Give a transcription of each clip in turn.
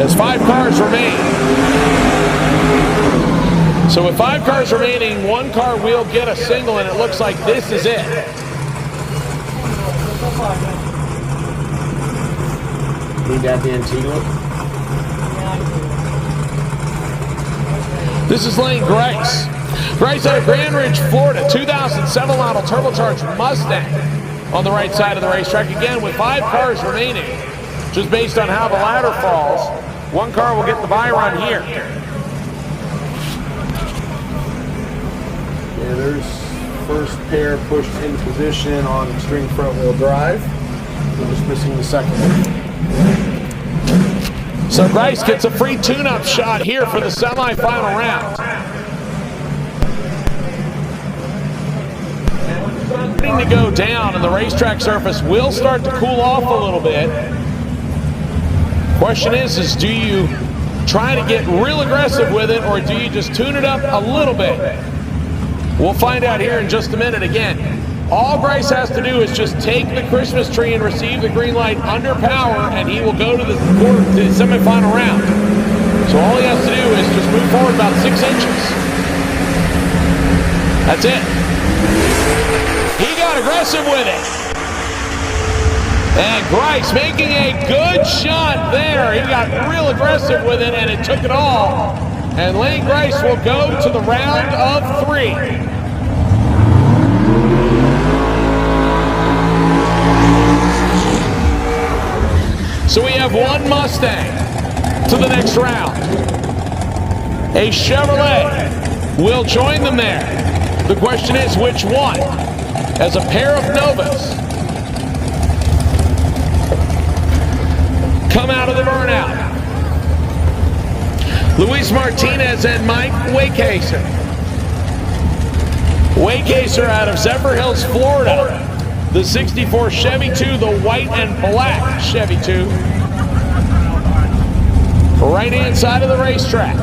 There's 5 cars remain. So with 5 cars remaining, 1 car will get a single, and it looks like this is it. Need that the Antigua? This is Lane Grice. Grice out of Grand Ridge, Florida, 2007 model turbocharged Mustang on the right side of the racetrack. Again, with 5 cars remaining, just based on how the ladder falls, 1 car will get the bye run here. Yeah, there's first pair pushed into position on extreme front wheel drive. We're just missing the second one. So Grice gets a free tune-up shot here for the semifinal round. Starting to go down, and the racetrack surface will start to cool off a little bit. Question is do you try to get real aggressive with it, or do you just tune it up a little bit? We'll find out here in just a minute. Again, all Grice has to do is just take the Christmas tree and receive the green light under power, and he will go to the semifinal round. So all he has to do is just move forward about 6 inches. That's it. He got aggressive with it. And Grice making a good shot there. He got real aggressive with it, and it took it all. And Lane Grice will go to the round of 3. So we have 1 Mustang to the next round. A Chevrolet will join them there. The question is which one? As a pair of Novas come out of the burnout. Luis Martinez and Mike Waycaser. Waycaser out of Zephyr Hills, Florida. The 64 Chevy 2, the white and black Chevy 2. Right-hand side of the racetrack.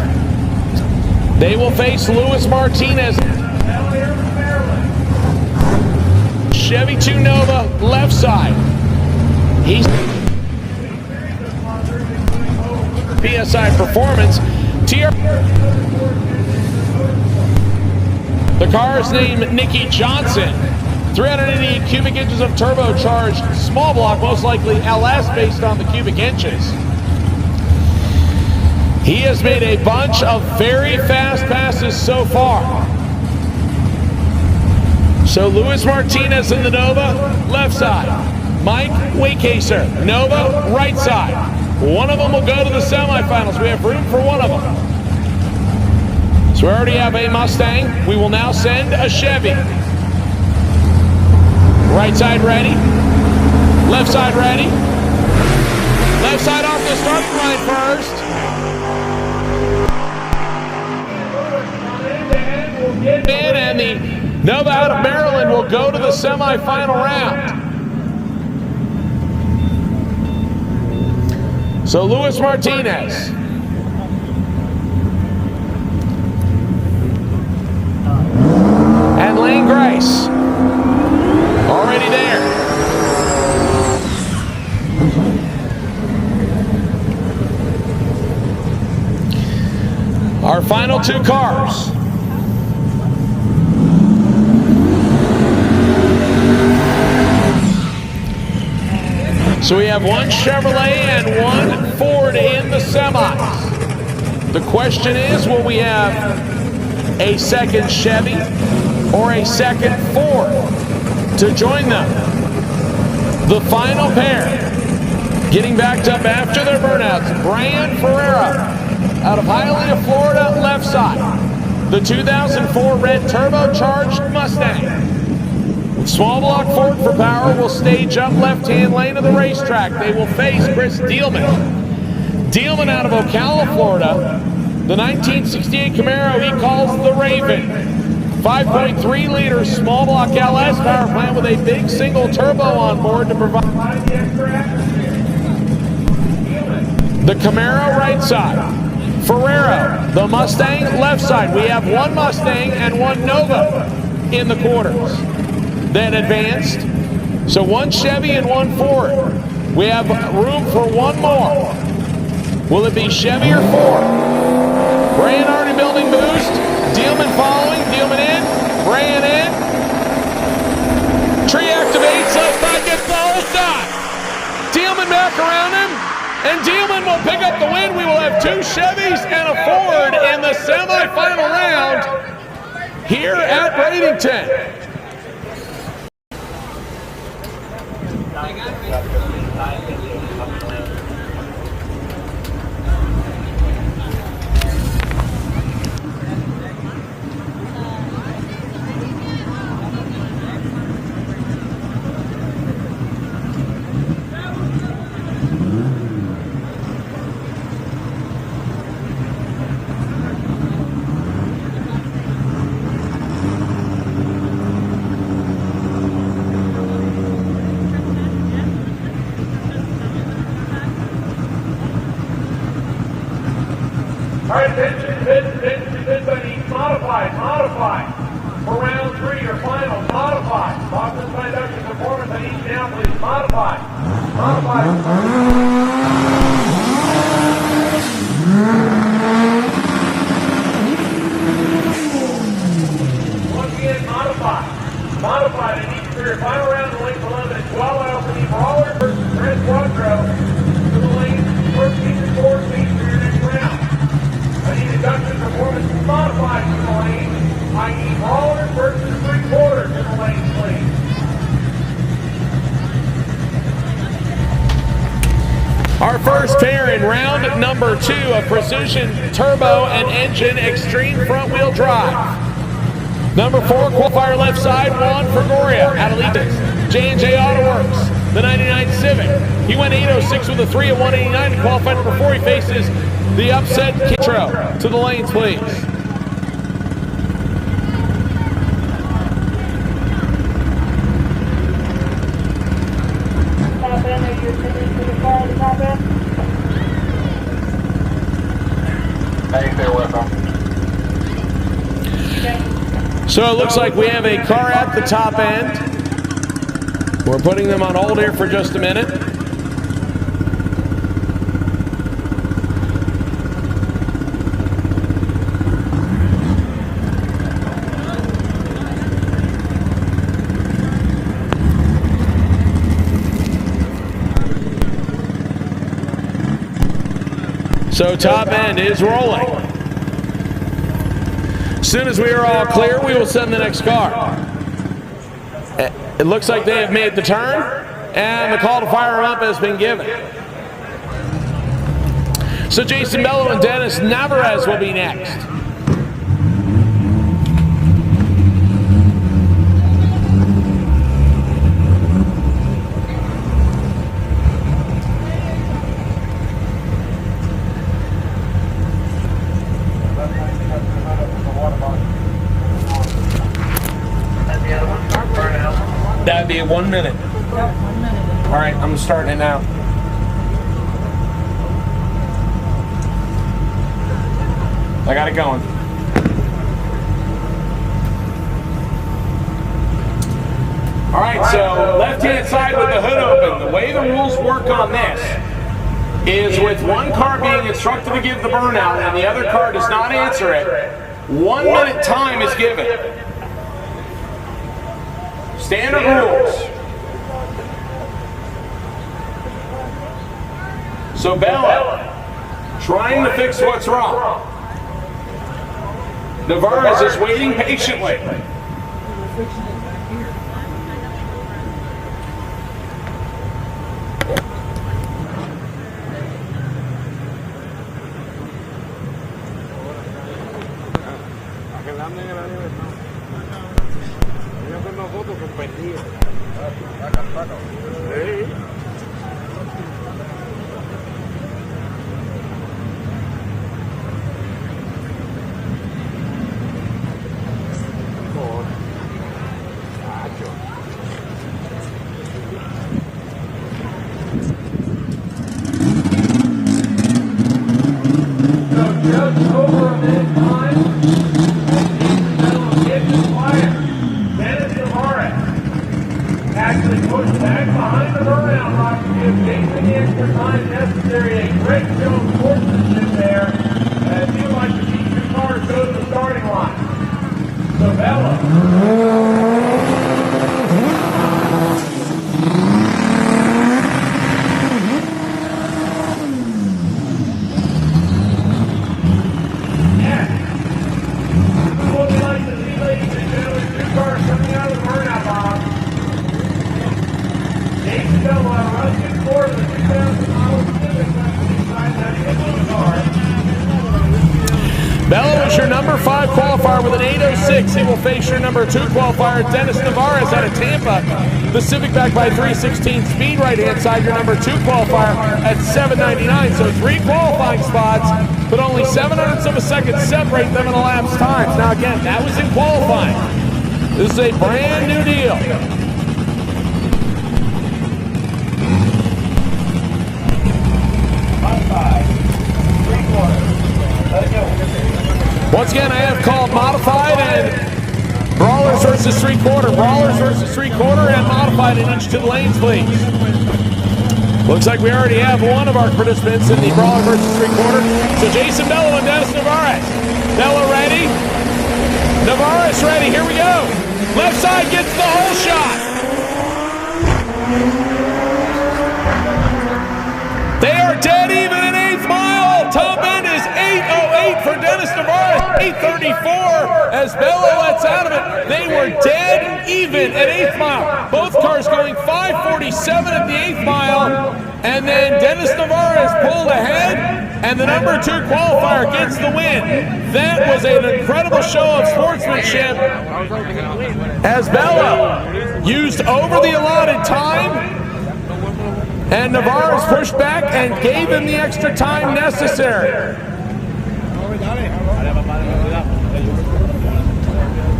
They will face Luis Martinez. Chevy 2 Nova, left side. He's PSI Performance. The car is named Nicky Johnson. 380 cubic inches of turbocharged small block, most likely LS based on the cubic inches. He has made a bunch of very fast passes so far. So Luis Martinez in the Nova, left side. Mike Waycaser, Nova, right side. One of them will go to the semifinals. We have room for one of them. So we already have a Mustang. We will now send a Chevy. Right side ready. Left side ready. Left side off the starting line first. And the Nova out of Maryland will go to the semifinal round. So Luis Martinez. And Lane Grice. Already there. Our final 2 cars. So we have 1 Chevrolet and 1 Ford in the semis. The question is, will we have a second Chevy or a second Ford to join them? The final pair getting backed up after their burnouts. Brian Ferreira out of Hialeah, Florida, left side. The 2004 red turbocharged Mustang. Small block Ford for power will stage up left-hand lane of the racetrack. They will face Chris Dielman. Dielman out of Ocala, Florida. The 1968 Camaro he calls the Raven. 5.3 liter small block LS power plant with a big single turbo on board to provide the extra atmosphere. The Camaro right side. Ferrero, the Mustang left side. We have 1 Mustang and 1 Nova in the quarters. Then advanced. So 1 Chevy and 1 Ford. We have room for 1 more. Will it be Chevy or Ford? Brian already building boost. Dealman following. Dealman in. Brian in. Tree activates. Left side gets the whole shot. Dealman back around him. And Dealman will pick up the win. We will have 2 Chevys and a Ford in the semifinal round here at Bradenton. All right, attention, modify. For round 3, your final, modify. Boston side duction performance on each down, please. Modify. Once again, modify. They need for your final round, the length 11 and 12 miles to be brawler versus Chris Quattro. To the lane, 14 to 4 feet for your next round. I need induction performance modified to the lane. I need brawlers versus 3/4 to the lane, please. Our first pair in round number 2 of Precision Turbo and Engine Extreme Front Wheel Drive. Number 4, qualifier left side, Juan Fregoria out of Leeds. J&J Auto Works, the 99 Civic. He went 806 with a 3 at 189 to qualify number 4. He faces the upset Kitro. To the lanes, please. So it looks like we have a car at the top end. We're putting them on hold here for just a minute. So top end is rolling. As soon as we are all clear, we will send the next car. It looks like they have made the turn, and the call to fire them up has been given. So Jason Bello and Dennis Navarez will be next. That'd be 1 minute. All right, I'm starting it now. I got it going. All right, so left-hand side with the hood open. The way the rules work on this is with one car being instructed to give the burnout and the other car does not answer it, 1 minute time is given. Standard rules. So Bella, trying to fix what's wrong. Navarez is waiting patiently. Just over a minute time, and get the fire. Dennis Navarez actually pushed back behind the burnout rock to give Jason the extra time necessary. A great show, Bello is your number 5 qualifier with an 8:06. He will face your number 2 qualifier, Dennis Navarez, out of Tampa. The Civic back by 3:16 speed, right-hand side, your number 2 qualifier at 7:99. So 3 qualifying spots, but only 700ths of a second separate them in elapsed times. Now again, that was in qualifying. This is a brand new deal. Once again, I have called modified and brawlers versus 3/4. Brawlers versus 3/4 and modified in each to the lanes, please. Looks like we already have one of our participants in the brawler versus 3/4. So Jason Bello and Dennis Navarez. Bello ready. Navarez ready. Here we go. Left side gets the whole shot. They are dead even in 8th mile. Top end is 8:08 for Dennis Navarez. 8:34 as Bello lets out of it. They were dead even at 8th mile. Both cars going 5:47 at the 8th mile. And then Dennis Navarez pulled ahead, and the number 2 qualifier gets the win. That was an incredible show of sportsmanship as Bello used over the allotted time, and Navarez pushed back and gave him the extra time necessary.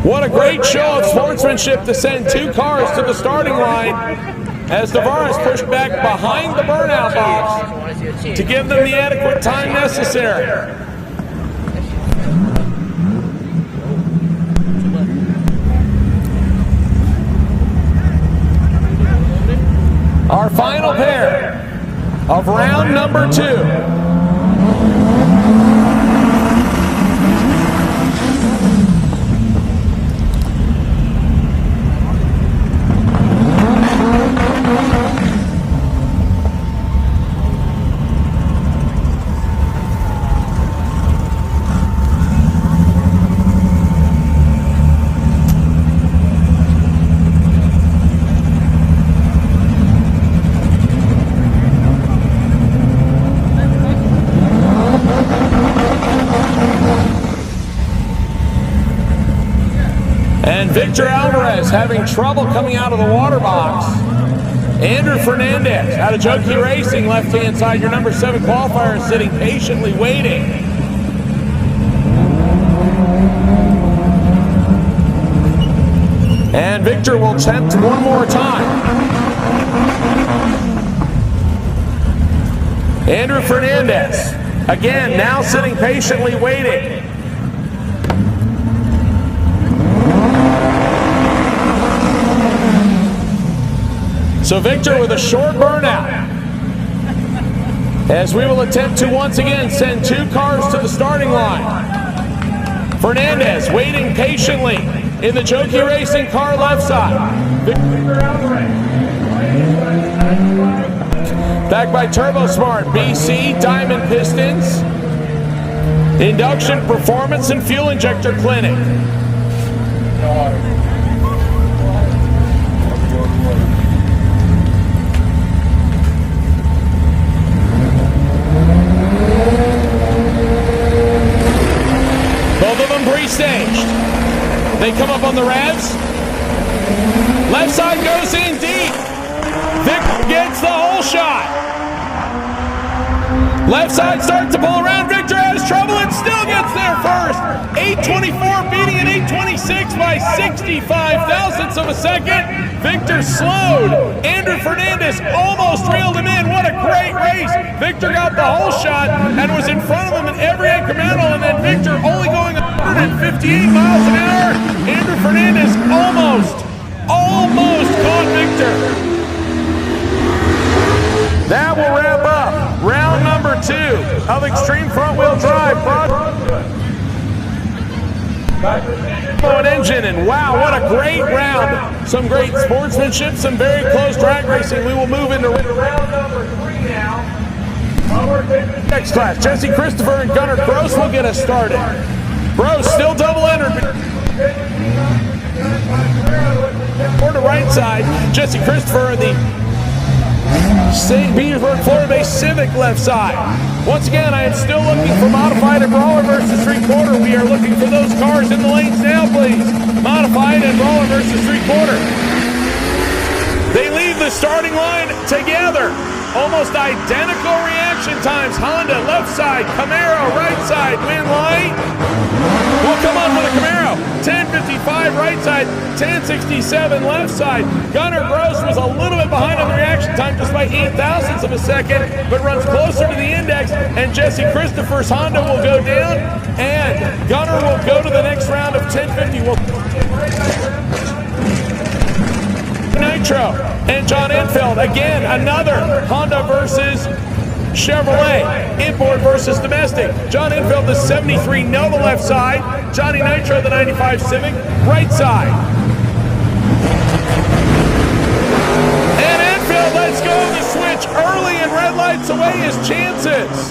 What a great show of sportsmanship to send 2 cars to the starting line as Navarez pushed back behind the burnout box to give them the adequate time necessary. Our final pair of round number 2. And Victor Alvarez having trouble coming out of the water box. Andrew Fernandez out of Jockey Racing, left-hand side, your number 7 qualifier, is sitting patiently waiting. And Victor will attempt one more time. Andrew Fernandez, again, now sitting patiently waiting. So Victor with a short burnout, as we will attempt to once again send 2 cars to the starting line. Fernandez waiting patiently in the Jockey Racing car left side. Backed by TurboSmart, BC, Diamond Pistons, Induction Performance and Fuel Injector Clinic. Both of them pre-staged. They come up on the revs. Left side goes in deep. Vic gets the whole shot. Left side starts to pull around. Victor has trouble and still gets there first. 8:24 beating an 8:26 by 65 thousandths of a second. Victor slowed. Andrew Fernandez almost reeled him in. What a great race. Victor got the whole shot and was in front of him in every incremental, and then Victor only going 158 miles an hour. Andrew Fernandez almost caught Victor. That will wrap up round number 2 of Extreme Front Wheel Drive. An engine, and wow, what a great round. Some great sportsmanship, some very close drag racing. We will move into round number 3 now. next class. Jesse Christopher and Gunnar Gross will get us started. Gross still double entered. Or the right side, Jesse Christopher in the St. Petersburg, Florida-based Civic left side. Once again, I am still looking for Modified and Brawler versus 3/4. We are looking for those cars in the lanes now, please. Modified and Brawler versus 3/4. They leave the starting line together. Almost identical reaction times. Honda left side, Camaro right side, win light. We'll come on for the Camaro. 10:55 right side, 10:67 left side. Gunnar Gross was a little bit behind on the reaction time just by 0.08 of a second, but runs closer to the index, and Jesse Christopher's Honda will go down, and Gunnar will go to the next round of 10:50. Nitro and John Enfield, again, another Honda versus Chevrolet, import versus domestic. John Enfield, the 73 Nova left side. Johnny Nitro, the 95 Civic, right side. And Enfield lets go of the switch early and red lights away his chances.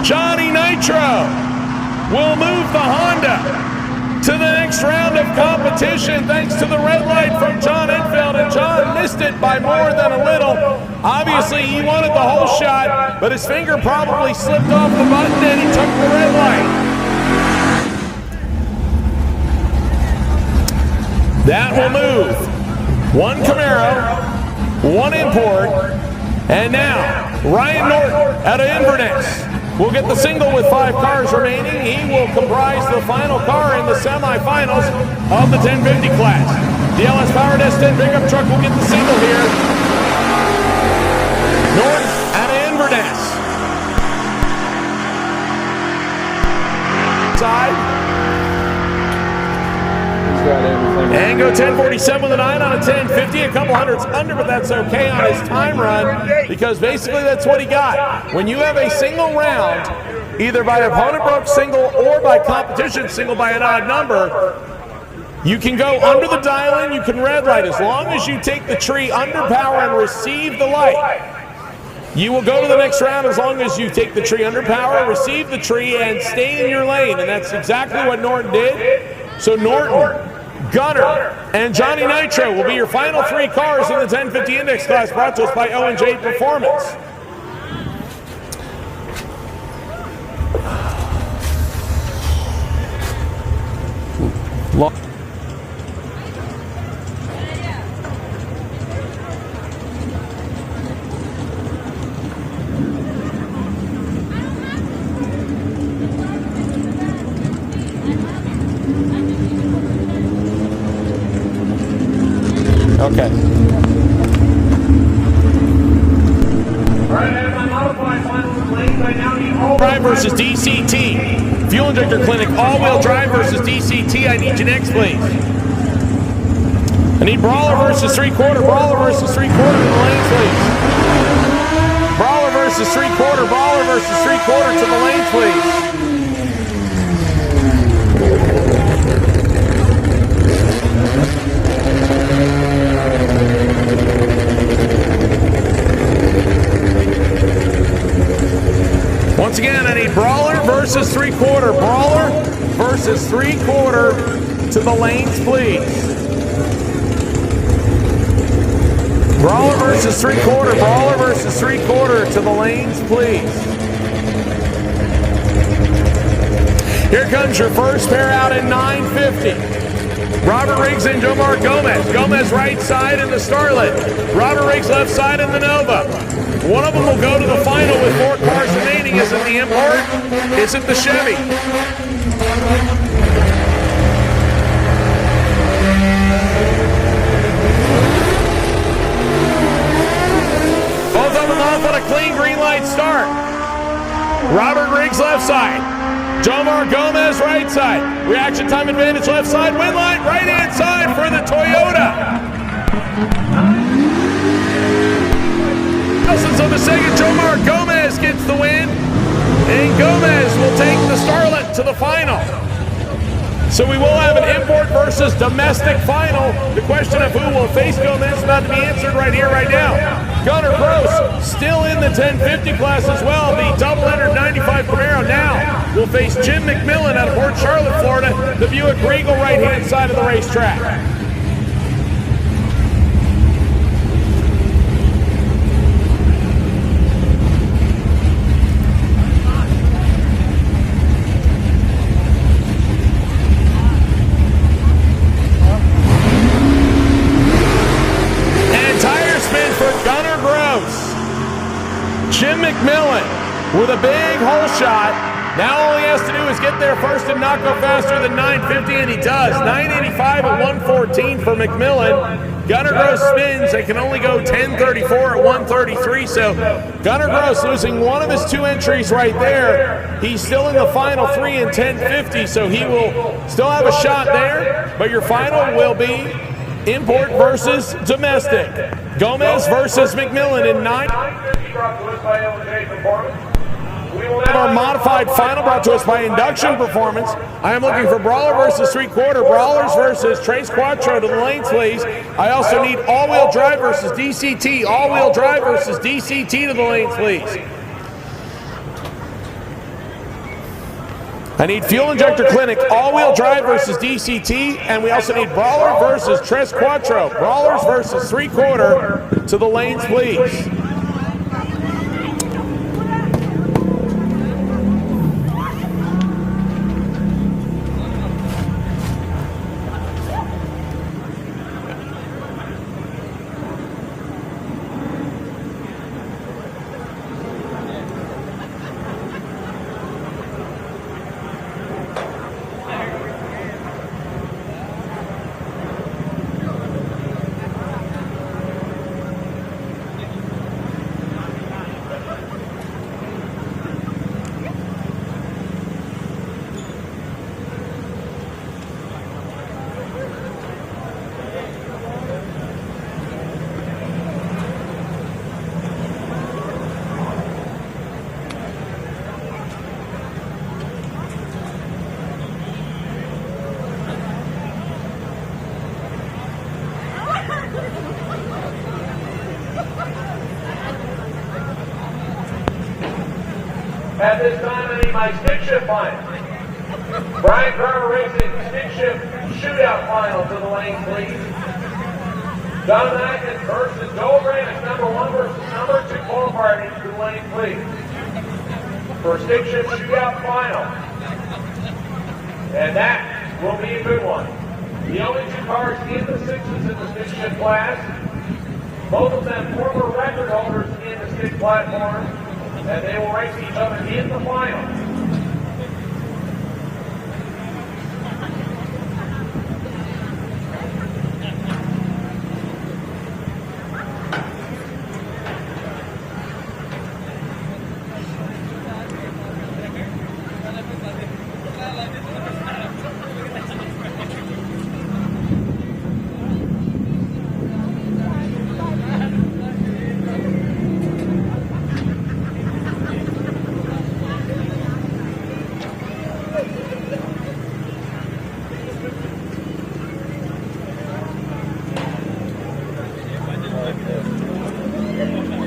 Johnny Nitro will move the Honda to the next round of competition thanks to the red light from John Enfield, and John missed it by more than a little. Obviously, he wanted the whole shot, but his finger probably slipped off the button and he took the red light. That will move one Camaro, one import, and now Ryan Norton out of Inverness will get the single with 5 cars remaining. He will comprise the final car in the semifinals of the 1050 class. The LS Powered S10 pickup truck will get the single here. Norton out of Inverness. Side. And go 10:47 with a 9 on a 10:50, a couple hundreds under, but that's okay on his time run because basically that's what he got. When you have a single round, either by opponent broke single or by competition single by an odd number, you can go under the dial-in, you can red light. As long as you take the tree under power and receive the light, you will go to the next round as long as you take the tree under power, receive the tree, and stay in your lane. And that's exactly what Norton did. So Norton, Gunnar, and Johnny Nitro will be your final 3 cars in the 1050 Index class, brought to us by O&J Performance. Okay. Drive versus DCT. Fuel Injector Clinic, all-wheel drive versus DCT. I need you next, please. I need Brawler versus 3/4. Brawler versus 3/4 in the lanes, please. Brawler versus 3/4. Brawler versus 3/4 to the lanes, please. Once again, I need Brawler versus 3/4. Brawler versus 3/4 to the lanes, please. Brawler versus 3/4. Brawler versus 3/4 to the lanes, please. Here comes your first pair out in 950. Robert Riggs and Jomar Gomez. Gomez right side in the Starlet. Robert Riggs left side in the Nova. One of them will go to the final with 4 cars remaining. Is it the import? Is it the Chevy? Both of them off on a clean green light start. Robert Riggs left side. Jomar Gomez right side. Reaction time advantage left side. Win light right hand side for the Toyota. So the second, Jomar Gomez gets the win, and Gomez will take the Starlet to the final. So we will have an import versus domestic final. The question of who will face Gomez is about to be answered right here, right now. Gunnar Gross still in the 1050 class as well. The double-entered 95 Camaro now will face Jim McMillan out of Port Charlotte, Florida, the Buick Regal right-hand side of the racetrack. Jim McMillan with a big hole shot. Now all he has to do is get there first and not go faster than 950, and he does. 985 at 114 for McMillan. Gunnar Gross spins. They can only go 1034 at 133, so Gunnar Gross losing one of his 2 entries right there. He's still in the final 3 in 1050, so he will still have a shot there, but your final will be import versus domestic. Gomez versus McMillan in 9. We will have our modified final brought to us by Induction Performance. I am looking for Brawler versus 3/4, Brawlers versus Trace Quattro to the lanes, please. I also need all-wheel drive versus DCT, all-wheel drive versus DCT to the lanes, please. I need Fuel Injector Clinic, all-wheel drive versus DCT, and we also need Brawler versus Tres Quattro, Brawlers versus 3/4 to the lanes, please. At this time, I need my stick shift final. Brian Carver Racing stick shift shootout final to the lane, please. Jonathan Atkins versus Joel Grant, number 1 versus number 2 qualifier to the lane, please. For stick shift shootout final. And that will be a good one. The only 2 cars in the 6s in the stick shift class. Both of them former record holders in the stick platform. And they will race each other in the final.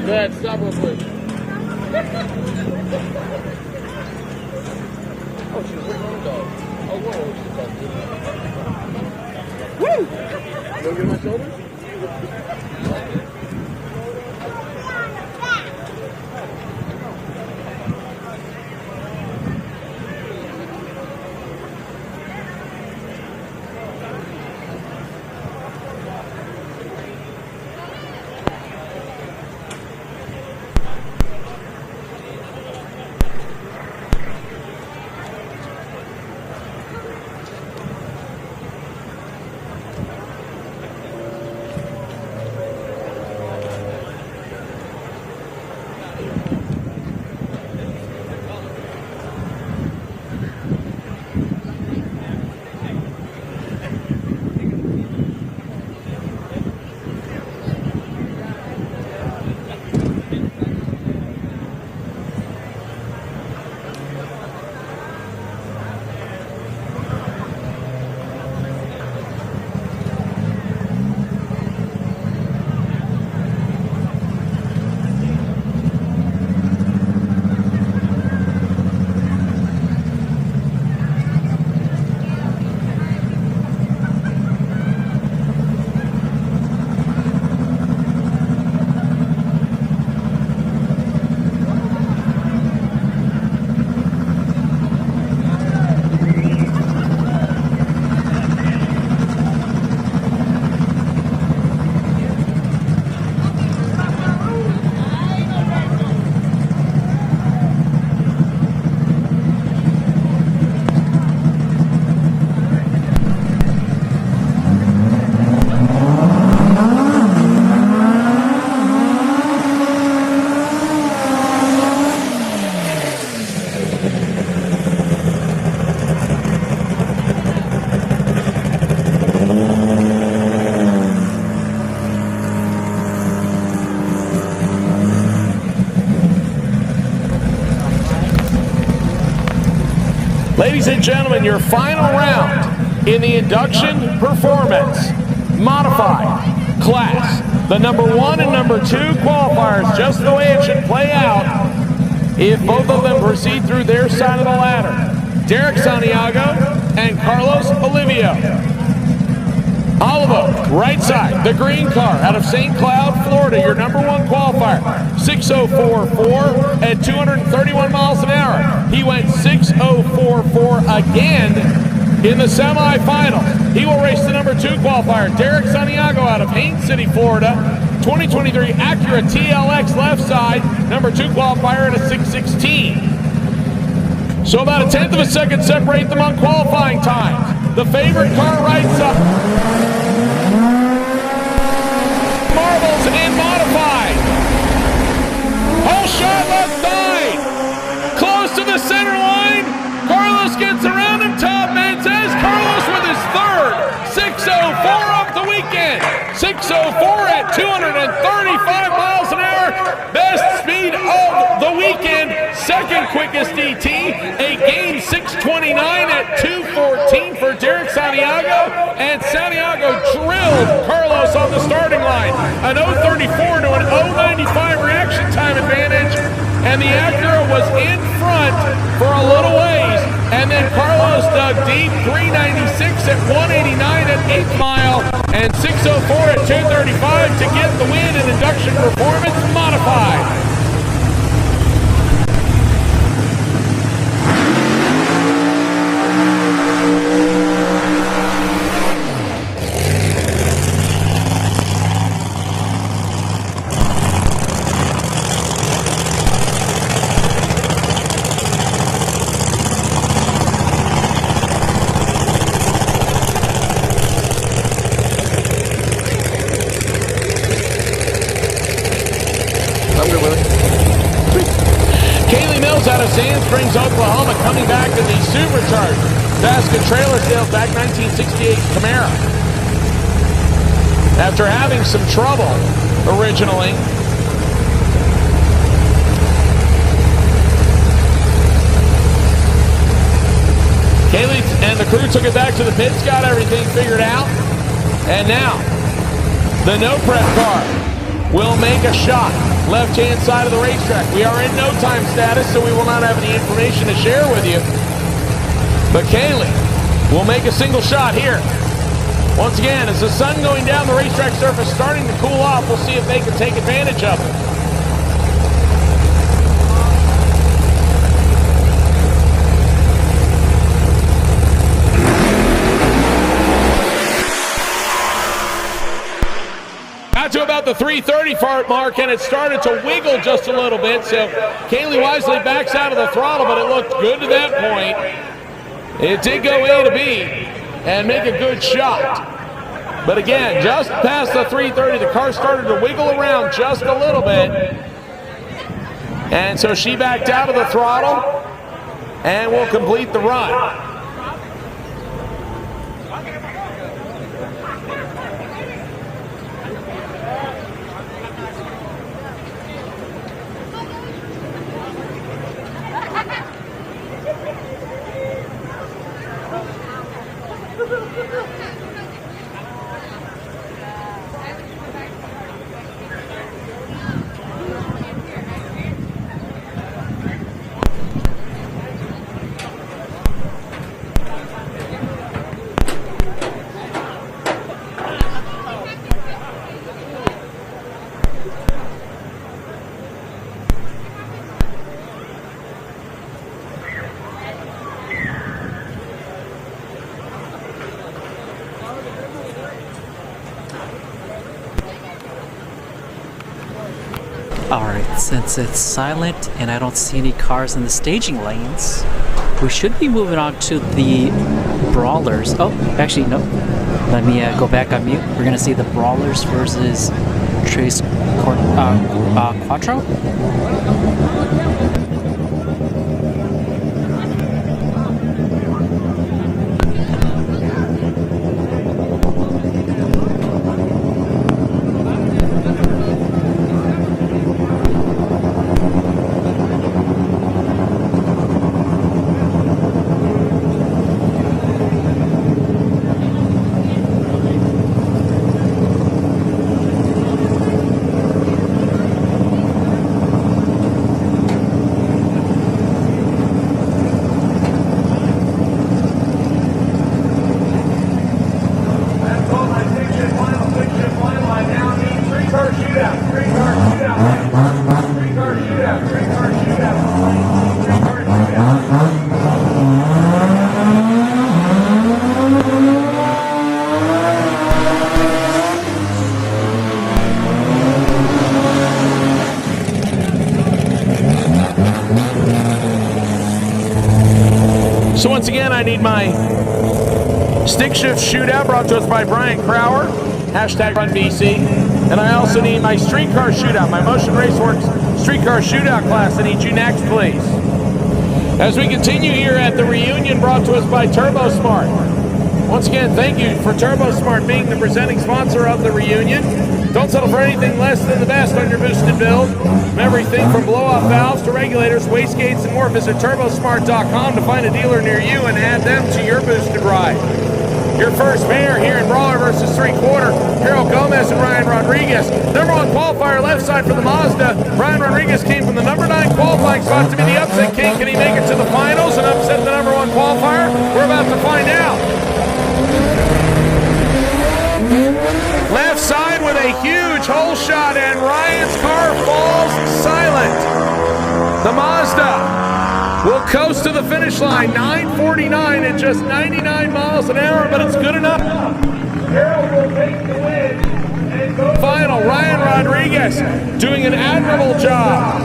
Go ahead, stop real quick. Oh, she's waiting on the dog. Oh, whoa, she's about to. Woo! Go get my shoulders? Ladies and gentlemen, your final round in the induction performance modified class. The number 1 and number 2 qualifiers, just the way it should play out if both of them proceed through their side of the ladder. Derek Santiago and Carlos Olivio. Olivo, right side, the green car out of St. Cloud, Florida, your number 1 qualifier, 6:04.4 at 231 miles an hour. He went 6:04.4 again in the semifinal. He will race the number 2 qualifier, Derek Santiago out of Haines City, Florida, 2023 Acura TLX left side, number 2 qualifier at a 6:16. So about a tenth of a second separate them on qualifying times. The favorite car right side. Marbles in modified. Whole shot left side. Close to the center line. Carlos gets around him. Top man says Carlos with his third. 6:04 of the weekend. 6:04 at 235 miles an hour. Best speed of the weekend. Second quickest DT. A game 6:29 at 2:14 for Derek Santiago. And Santiago drilled Carlos on the starting line. An 0:34 to an 0:95 reaction time advantage. And the Acura was in front for a little ways. And then Carlos dug deep, 396 at 189 at 8th mile. And 6:04 at 2:35 to get the win in induction performance modified. Out of Sand Springs, Oklahoma, coming back to the supercharged basket trailer sales back 1968 Camaro. After having some trouble originally, Kaylee and the crew took it back to the pits, got everything figured out, and now the no prep car will make a shot. Left-hand side of the racetrack. We are in no time status, so we will not have any information to share with you. But Kaylee will make a single shot here. Once again, as the sun going down, the racetrack surface starting to cool off, we'll see if they can take advantage of it. To about the 330 mark, and it started to wiggle just a little bit, so Kaylee wisely backs out of the throttle, but it looked good to that point. It did go A to B and make a good shot. But again, just past the 330, the car started to wiggle around just a little bit, and so she backed out of the throttle and will complete the run. Alright, since it's silent and I don't see any cars in the staging lanes, we should be moving on to the Brawlers. Oh, actually, no. Let me go back on mute. We're going to see the Brawlers versus Trace Quattro. Three-car shootout. Three-car shootout. Three-car shootout. So once again, I need my stick shift shootout brought to us by Brian Crower, hashtag RunBC. And I also need my streetcar shootout, my Motion Raceworks streetcar shootout class. I need you next, please. As we continue here at the reunion brought to us by TurboSmart. Once again, thank you for TurboSmart being the presenting sponsor of the reunion. Don't settle for anything less than the best on your boosted build. From everything from blow-off valves to regulators, wastegates, and more, visit turbosmart.com to find a dealer near you and add them to your boosted ride. Your first pair here in Brawler versus three-quarter, Harold Gomez and Ryan Rodriguez. Number one qualifier left side for the Mazda. Ryan Rodriguez came from the number 9 qualifying spot to be the upset king. Can he make it to the finals and upset the number 1 qualifier? We're about to find out. Left side with a huge hole shot, and Ryan's car falls silent. The Mazda will coast to the finish line, 9:49 at just 99 miles an hour, but it's good enough. Harold will take the win and go Final, Ryan Rodriguez doing an admirable job.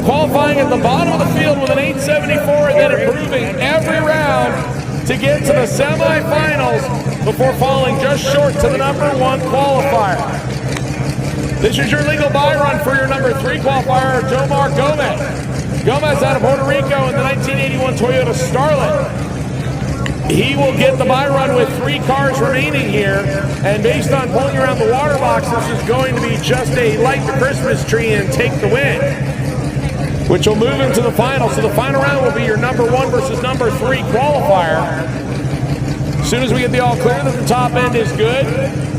Qualifying at the bottom of the field with an 874 and then improving every round to get to the semifinals before falling just short to the number 1 qualifier. This is your legal buy run for your number 3 qualifier, Jomar Gomez. Gomez out of Puerto Rico in the 1981 Toyota Starlet. He will get the buy run with 3 cars remaining here, and based on pulling around the water box, this is going to be just a light the Christmas tree and take the win, which will move him to the final. So the final round will be your number 1 versus number 3 qualifier. As soon as we get the all clear that the top end is good,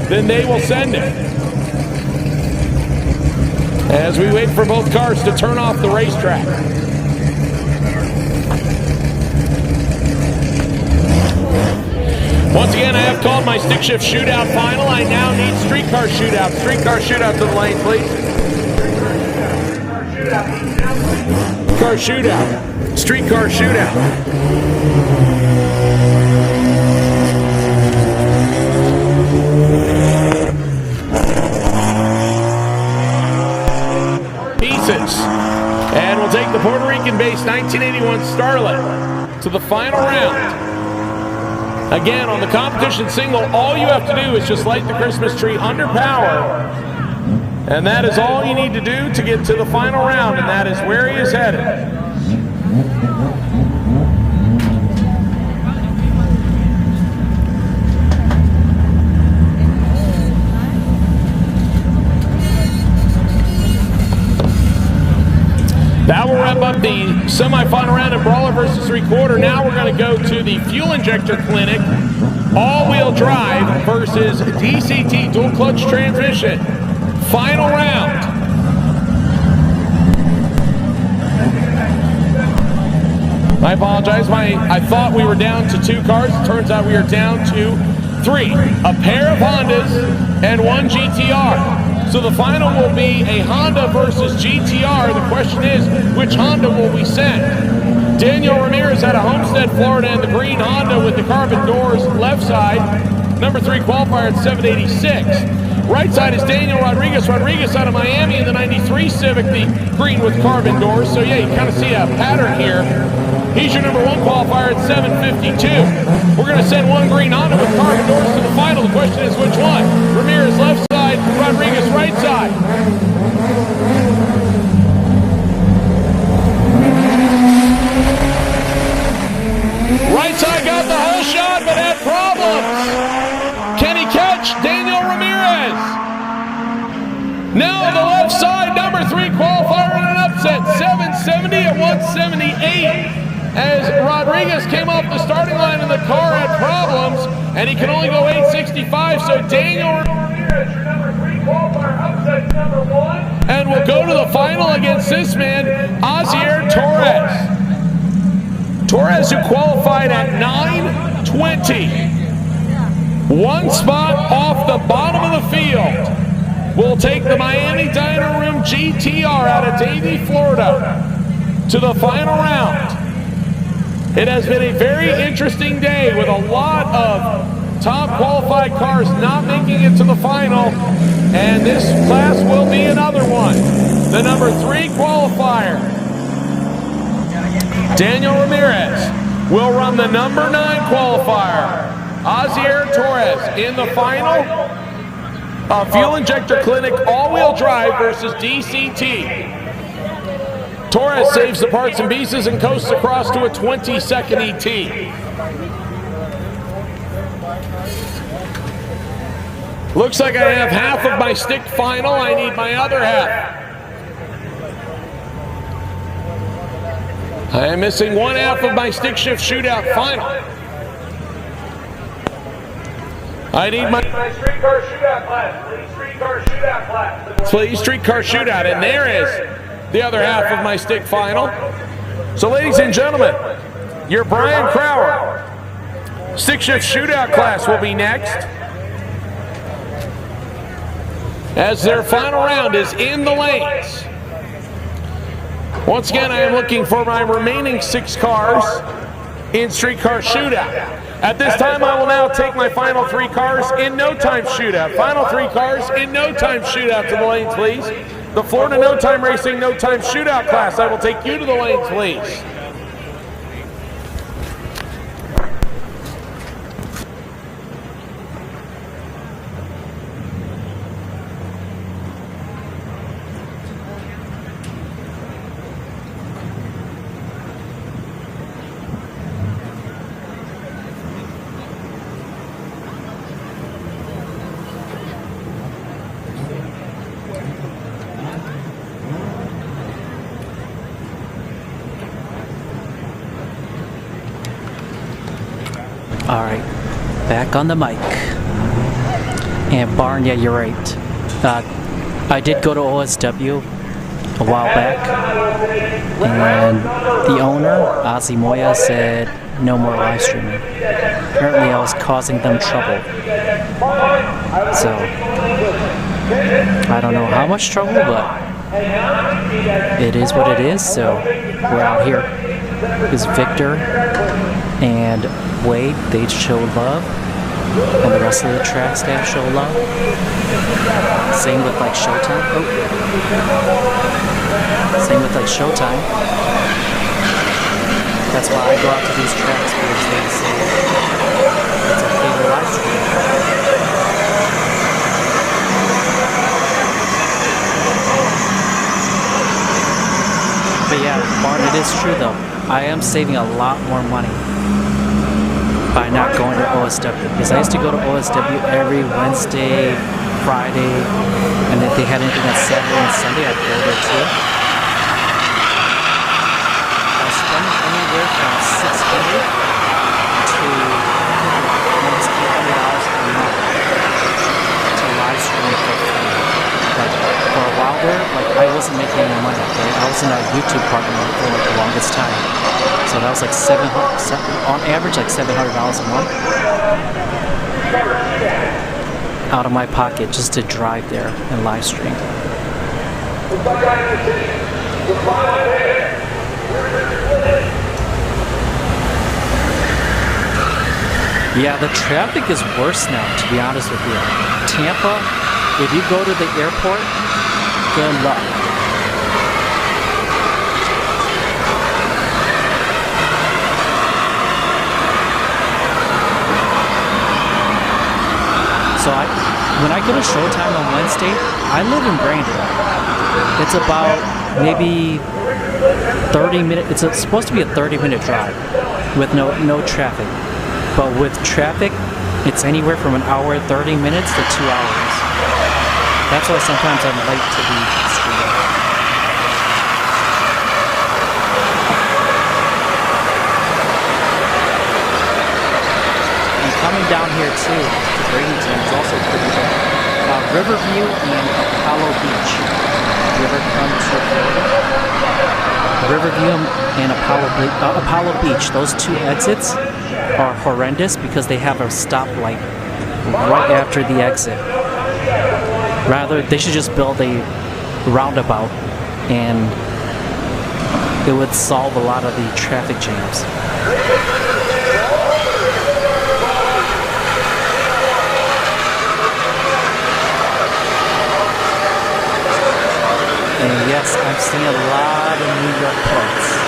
then they will send it. As we wait for both cars to turn off the racetrack. Once again, I have called my stick shift shootout final. I now need streetcar shootout. Streetcar shootout to the lane, please. Car shootout. Streetcar shootout. And we'll take the Puerto Rican-based 1981 Starlet to the final round. Again, on the competition single, all you have to do is just light the Christmas tree under power. And that is all you need to do to get to the final round, and that is where he is headed. That will wrap up the semifinal round of Brawler versus three-quarter. Now we're going to go to the fuel injector clinic. All-wheel drive versus DCT dual clutch transmission. Final round. I apologize. I thought we were down to 2 cars. It turns out we are down to 3. A pair of Hondas and 1 GTR. So the final will be a Honda versus GTR. The question is, which Honda will we send? Daniel Ramirez out of Homestead, Florida, in the green Honda with the carbon doors left side. Number 3 qualifier at 786. Right side is Daniel Rodriguez. Rodriguez out of Miami in the 93 Civic, the green with carbon doors. So yeah, you kind of see a pattern here. He's your number 1 qualifier at 752. We're going to send 1 green Honda with carbon doors to the final. The question is which one? Ramirez left side, Rodriguez right side. Right side got the whole shot, but had problems. Can he catch Daniel Ramirez? Now the left side, number 3 qualifier in an upset, 770 at 178. As Rodriguez came off the starting line and the car had problems, and he can only go 865, so Daniel Ramirez, your number 3 qualifier, upset number 1. And we'll go to the final against this man, Azier Torres. Torres, who qualified at 920. 1 spot off the bottom of the field. will take the Miami Diner Room GTR out of Davie, Florida to the final round. It has been a very interesting day with a lot of top qualified cars not making it to the final, and this class will be another one. The number 3 qualifier, Daniel Ramirez, will run the number 9 qualifier, Azier Torres, in the final. Fuel Injector Clinic all-wheel drive versus DCT. Torres saves the parts and pieces and coasts across to a 22nd ET. Looks like I have half of my stick final. I need my other half. I am missing one half of my stick shift shootout final. I need my street car shootout class. Please, street car shootout class. Please, street car shootout. And there is the other half of my stick final. So, ladies and gentlemen, your Brian Crower stick shift shootout class will be next, as their final round is in the lanes. Once again, I am looking for my remaining 6 cars in street car shootout. At this time, I will now take my final 3 cars in no time shootout. Final 3 cars in no time shootout to the lanes, please. The Florida No Time Racing No Time Shootout class, I will take you to the lanes, please. All right, back on the mic. And Barn, yeah, you're right. I did go to OSW a while back, and the owner, Ozzy Moya, said no more live streaming. Apparently I was causing them trouble. So, I don't know how much trouble, but it is what it is, so we're out here. Is Victor and Wade, they show love, and the rest of the track staff show love. Same with like Showtime. Oh. Same with like Showtime. That's why I go out to these tracks, because they say it's a favorite live stream. But yeah, Martin, it is true though. I am saving a lot more money by not going to OSW, because I used to go to OSW every Wednesday, Friday, and if they had anything on Saturday and Sunday, I'd go there too. I was spending anywhere from $600 to almost $800 a month to live stream for free. Like for a while there, like I wasn't making any money. Right? I was in a YouTube partner for like the longest time. So that was like on average, like $700 a month out of my pocket just to drive there and live stream. Yeah, the traffic is worse now, to be honest with you. Tampa, if you go to the airport, good luck. So when I go to Showtime on Wednesday, I live in Brandon. It's about maybe 30 minutes. It's supposed to be a 30-minute drive with no traffic. But with traffic, it's anywhere from an hour, 30 minutes to 2 hours. That's why sometimes I'm late to the stream. And coming down here too, to Bradenton, is also pretty good. Riverview and Apollo Beach. Have you ever come to Florida? Riverview and Apollo Beach, those 2 exits are horrendous because they have a stoplight right after the exit. Rather, they should just build a roundabout, and it would solve a lot of the traffic jams. And yes, I'm seeing a lot of New York plates.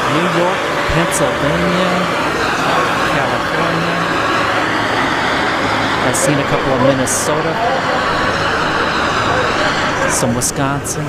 New York, Pennsylvania, California. I've seen a couple of Minnesota, some Wisconsin.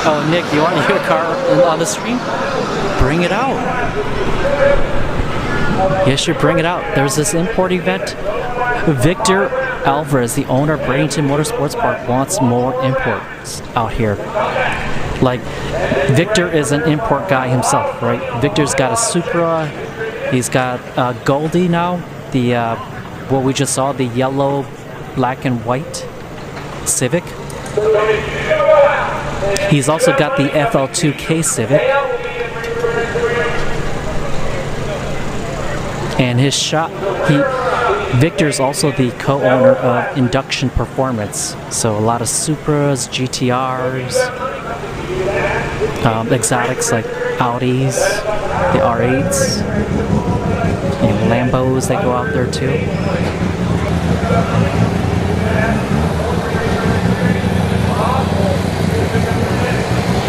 Oh, Nick, you want your car on the stream? Bring it out. Yes, you bring it out. There's this import event. Victor Alvarez, the owner of Bradenton Motorsports Park, wants more imports out here. Like, Victor is an import guy himself, right? Victor's got a Supra. He's got Goldie now. The what we just saw, the yellow, black and white Civic. He's also got the FL2K Civic. And his shop, Victor's also the co-owner of Induction Performance. So a lot of Supras, GTRs, exotics like Audis, the R8s, you know, Lambos that go out there too.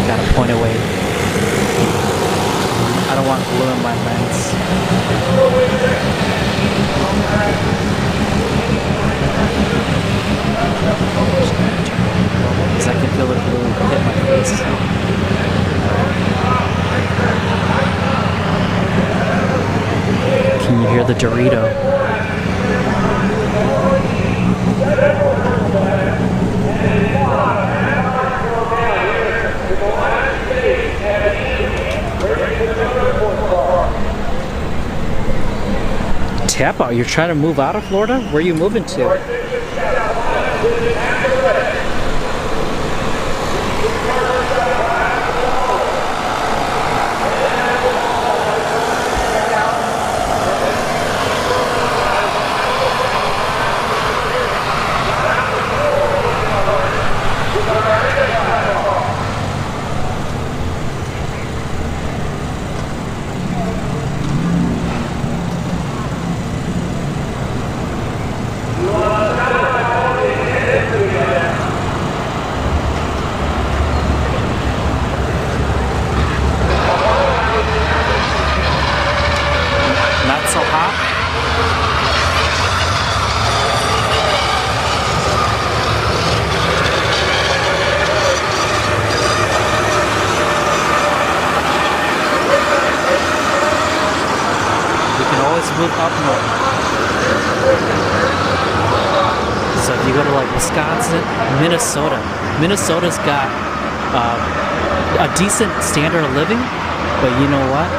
Gotta point away. I don't want glue in my lens. Because I can feel the glue hit my face. Can you hear the Dorito? Tap out, you're trying to move out of Florida? Where are you moving to? Move up north. So if you go to like Wisconsin, Minnesota's got a decent standard of living, but you know what?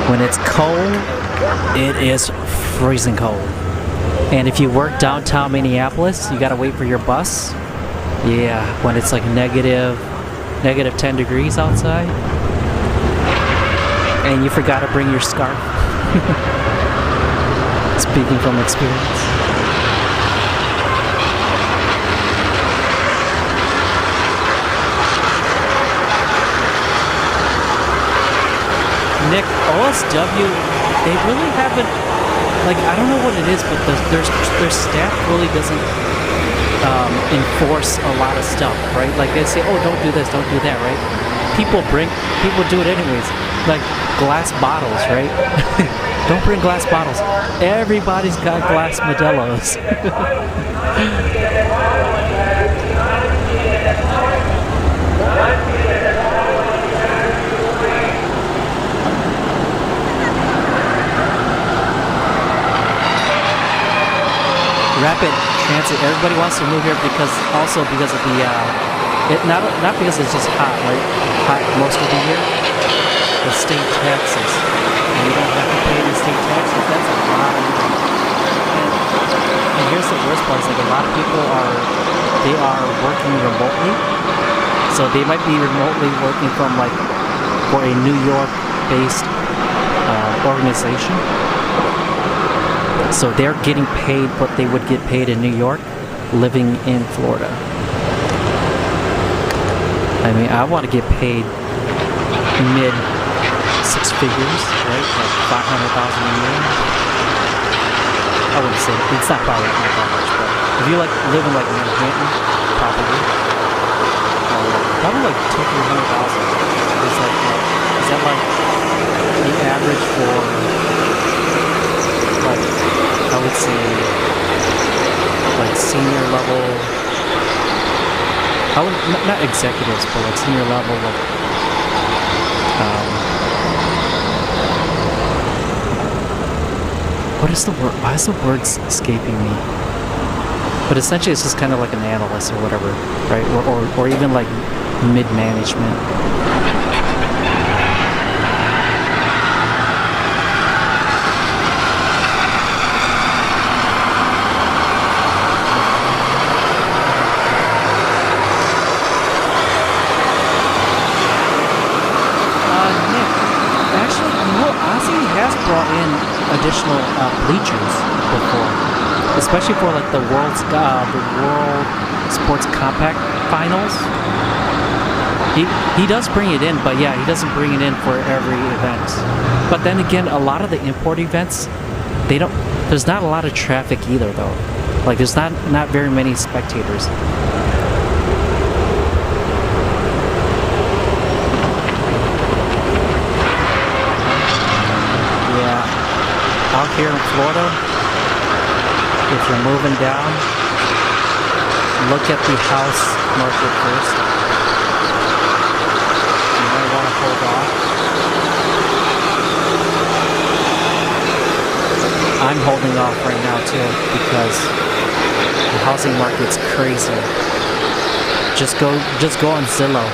When it's cold, it is freezing cold. And if you work downtown Minneapolis, you gotta wait for your bus. Yeah, when it's like negative 10 degrees outside, and you forgot to bring your scarf. Speaking from experience. Nick, OSW, they really haven't, like, I don't know what it is, but their staff really doesn't enforce a lot of stuff, right? Like they say, oh, don't do this, don't do that, right? People do it anyways. Like glass bottles, right? Don't bring glass bottles. Everybody's got glass Modelos. Rapid transit. Everybody wants to move here because of the not because it's just hot, right? Hot most of the year. The state taxes, and you don't have to pay the state taxes. That's a lot of money. And here's the worst part: is like a lot of people are working remotely, so they might be remotely working from like for a New York-based organization. So they're getting paid what they would get paid in New York, living in Florida. I mean, I want to get paid mid six figures, right? Like 500,000 a year. I wouldn't say it's not probably not that much, but if you like live in like Manhattan, probably like 200,000-300,000. Is that like the average for like I would say like senior level? I would not executives, but like senior level of what is the word? Why is the word escaping me? But essentially, it's just kind of like an analyst or whatever, right? Or even like mid-management. Brought in additional bleachers before, especially for like the World Sports Compact Finals. He does bring it in, but yeah, he doesn't bring it in for every event. But then again, a lot of the import events, there's not a lot of traffic either, though. Like there's not very many spectators. Out here in Florida, if you're moving down, look at the house market first. You might want to hold off. I'm holding off right now too because the housing market's crazy. Just go on Zillow.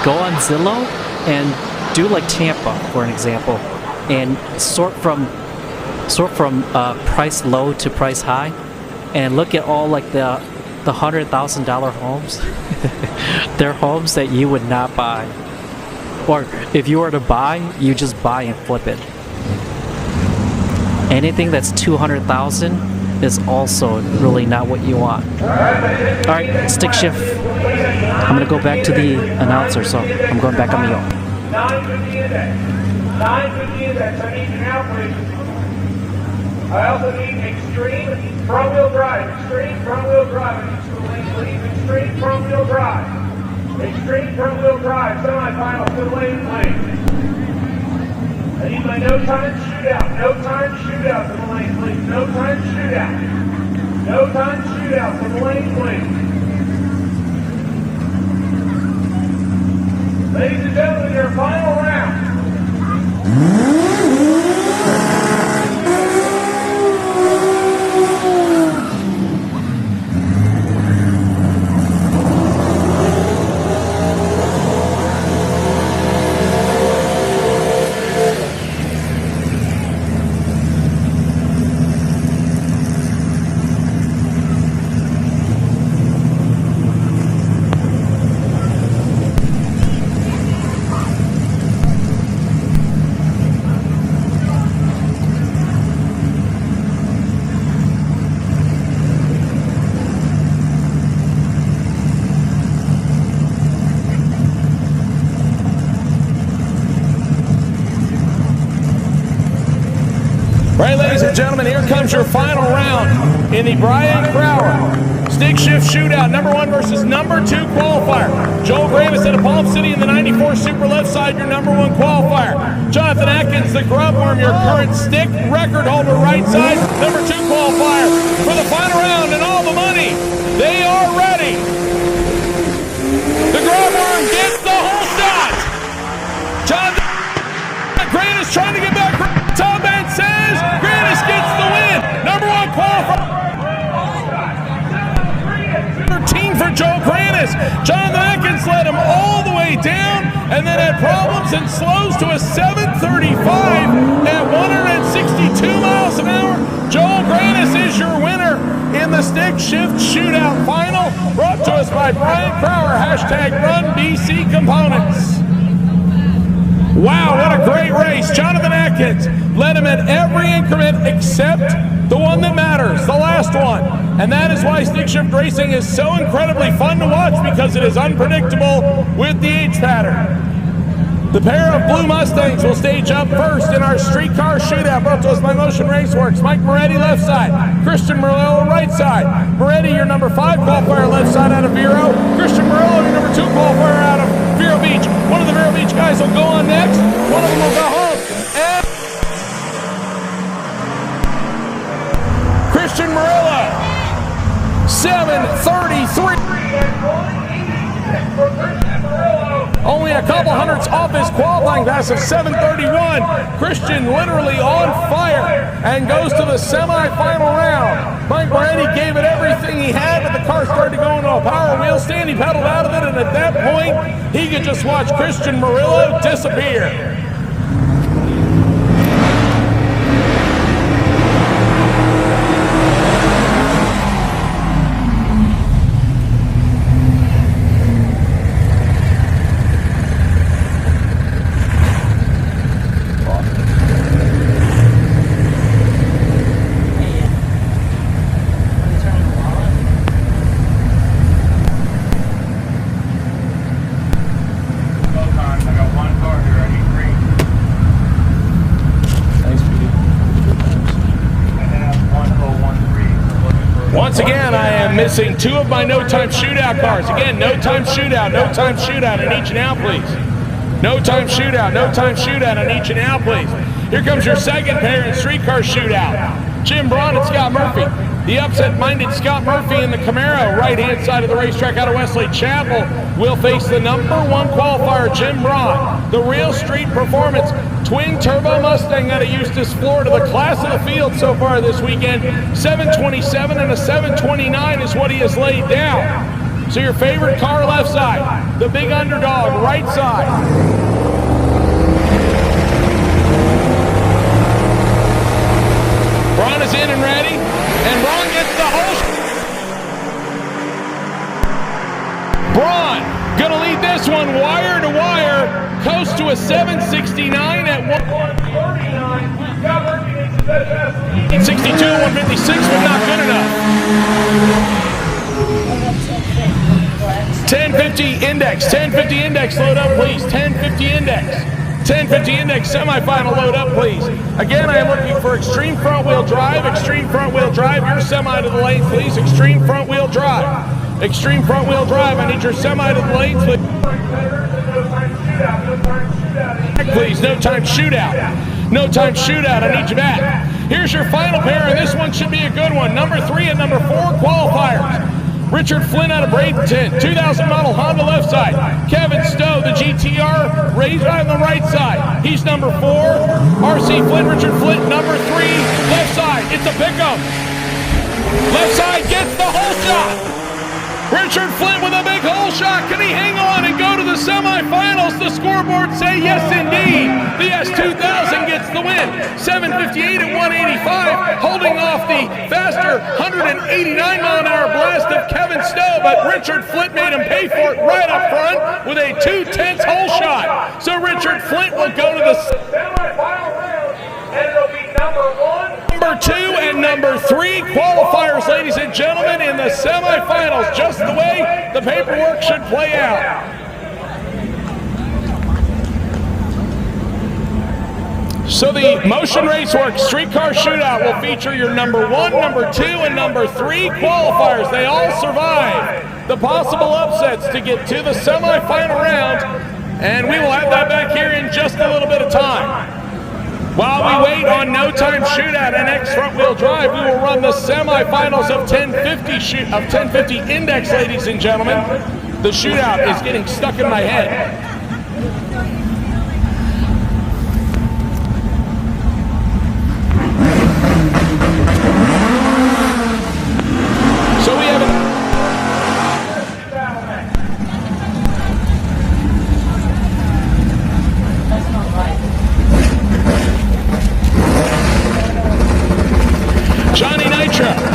Go on Zillow and do like Tampa, for an example. And sort from price low to price high, and look at all like the $100,000 homes. They're homes that you would not buy, or if you were to buy, you just buy and flip it. Anything that's $200,000 is also really not what you want. All right, stick shift. I'm gonna go back to the announcer, so I'm going back on the yard. 950 index. 950 index. I need you now, please. I also need extreme front-wheel drive. Extreme front-wheel drive. I need you to lane, please. Extreme front-wheel drive. Extreme front-wheel drive. Semi-final to the lane, please. I need my no-time shootout. No-time shootout to the lane, please. No-time shootout. No-time shootout to the lane, please. Ladies and gentlemen, your final round. Right, ladies and gentlemen, here comes your final round in the Brian Crower Stick Shift Shootout, number 1 versus number 2 qualifier. Joel Gravis out of Palm City in the 94 Super left side, your number 1 qualifier. Jonathan Atkins, the Grubworm, your current stick record holder right side, number 2 qualifier. For the final round and all the money, they are ready. The Grubworm gets the whole shot. Jonathan Gravis trying to get back. Tom Man says Granis gets the win. Number 1 qualifier. 13 for goodness. Jonathan Atkins led him all the way down and then had problems and slows to a 7:35 at 162 miles an hour. Joel Granis is your winner in the stick shift shootout final, brought to us by Brian Crower, #RunBC Components. Wow, what a great race. Jonathan Atkins led him at every increment except the one that matters, the last one. And that is why stick shift racing is so incredibly fun to watch, because it is unpredictable with the age pattern. The pair of blue Mustangs will stage up first in our streetcar shootout, brought to us by Motion Raceworks. Mike Moretti, left side. Christian Murillo, right side. Moretti, your number 5 qualifier, left side out of Vero. Christian Murillo, your number 2 qualifier out of Vero Beach. One of the Vero Beach guys will go on next. One of them will go home. And Christian Murillo, 7:33. Only a couple hundredths off his qualifying pass of 7:31. Christian literally on fire and goes to the semi-final round. Mike Moretti gave it everything he had, but the car started to go into a power wheel stand. He pedaled out of it, and at that point, he could just watch Christian Murillo disappear. Once again, I am missing 2 of my no-time shootout cars. Again, no-time shootout on each and out, please. No-time shootout on each and out, please. Here comes your second pair in streetcar shootout. Jim Braun and Scott Murphy. The upset-minded Scott Murphy in the Camaro, right-hand side of the racetrack out of Wesley Chapel, will face the number 1 qualifier, Jim Braun. The Real Street Performance twin turbo Mustang out of Eustis, Florida. The class of the field so far this weekend, 727 and a 729 is what he has laid down. So your favorite car left side, the big underdog right side. Braun is in and ready, and Braun gets the whole. Braun gonna lead this one wire to wire, coast to a 769 at 162, 156, but not good enough. 1050 index, load up please. 1050 index, semi-final, load up please. Again, I am looking for extreme front wheel drive, your semi to the lane please, extreme front wheel drive, I need your semi to the lane please. Please, no time shootout, I need you back. Here's your final pair, and this one should be a good one. Number 3 and number 4 qualifiers. Richard Flynn out of Bradenton, 2000 model Honda left side. Kevin Stowe, the GTR, raised on the right side. He's number 4. RC Flynn, Richard Flynn, number 3, left side. It's a pickup. Left side gets the hole shot. Richard Flint with a big hole shot. Can he hang on and go to the semifinals? The scoreboard say yes, indeed. The S2000 gets the win. 758 at 185, holding off the faster 189 mile an hour blast of Kevin Stowe, but Richard Flint made him pay for it right up front with a 2/10 hole shot. So Richard Flint will go to the semifinal round, and it'll be number 1. Number 2 and number 3 qualifiers, ladies and gentlemen, in the semifinals, just the way the paperwork should play out. So the Motion Raceworks Streetcar Shootout will feature your number 1, number 2, and number 3 qualifiers. They all survive the possible upsets to get to the semifinal round, and we will have that back here in just a little bit of time. While we wait on No Time Shootout and X Front Wheel Drive, we will run the semifinals of 1050 Index, ladies and gentlemen. The shootout is getting stuck in my head. So we have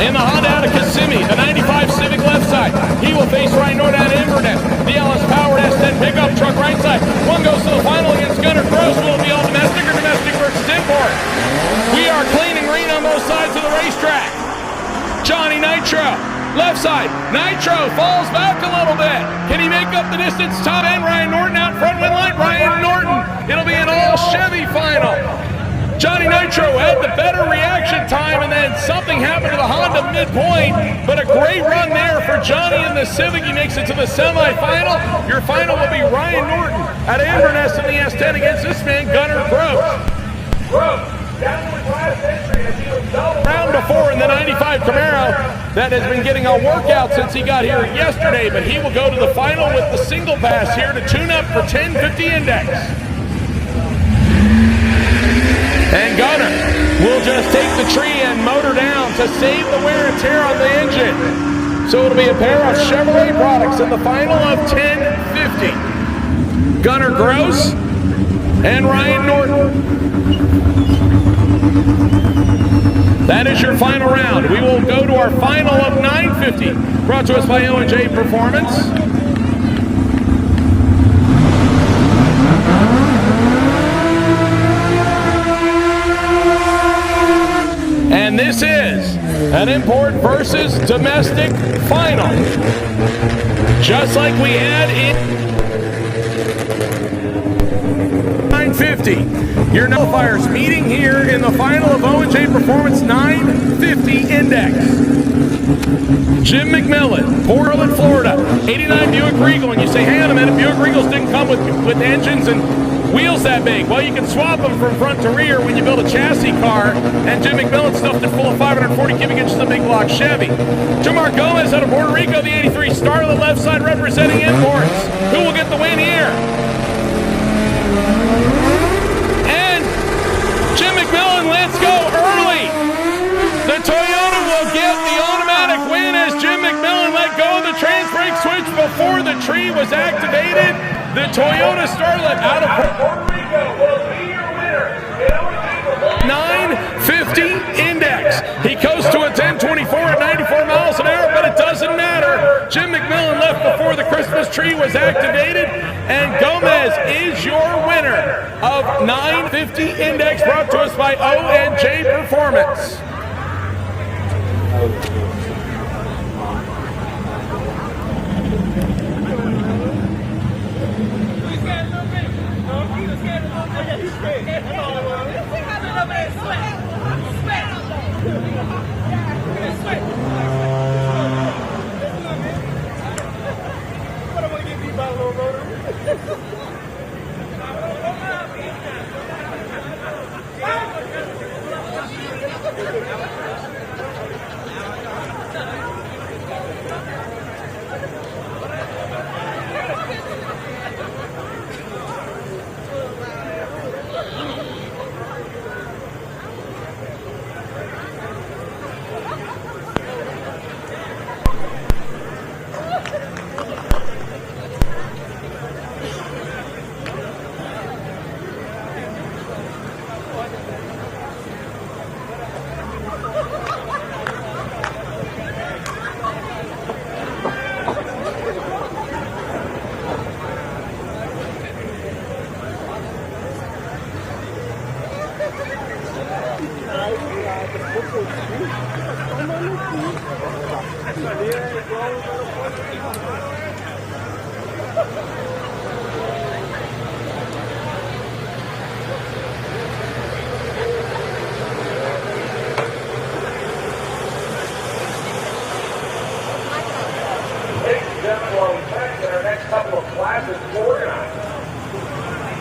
In the Honda out of Kissimmee, the 95 Civic left side. He will face Ryan Norton out of Inverness. The Ellis Powered S10 pickup truck right side. One goes to the final against Gunnar Gross. Will it be all domestic or domestic versus import? We are cleaning green on both sides of the racetrack. Johnny Nitro, left side. Nitro falls back a little bit. Can he make up the distance? Top end, Ryan Norton out front win line. Ryan Norton. It'll be an all Chevy final. Johnny Nitro had the better reaction time, and then something happened to the Honda midpoint, but a great run there for Johnny in the Civic. He makes it to the semifinal. Your final will be Ryan Norton out of Inverness in the S10 against this man, Gunnar Gross. Round before in the 95 Camaro that has been getting a workout since he got here yesterday, but he will go to the final with the single pass here to tune up for 1050 index. And Gunnar will just take the tree and motor down to save the wear and tear on the engine. So it'll be a pair of Chevrolet products in the final of 1050. Gunnar Gross and Ryan Norton. That is your final round. We will go to our final of 950, brought to us by O&J Performance. And this is an import versus domestic final. Just like we had in 950. Your nullifiers meeting here in the final of O&J Performance 950 Index. Jim McMillan, Portland, Florida, 89 Buick Regal. And you say, hey, on a minute, Buick Regals didn't come with engines and wheels that big. Well, you can swap them from front to rear when you build a chassis car, and Jim McMillan stuffed it full of 540 cubic inches of big block Chevy. Jamar Gomez out of Puerto Rico, the 83 Starlet left side representing imports. Who will get the win here? And Jim McMillan, let's go early. The Toyota will get the automatic win as Jim McMillan let go of the trans brake switch before the tree was activated. The Toyota Starlet out of Puerto Rico will be your winner. 950 Index. He coast to a 1024 at 94 miles an hour, but it doesn't matter. Jim McMillan left before the Christmas tree was activated, and Gomez is your winner of 950 Index, brought to us by O&J Performance.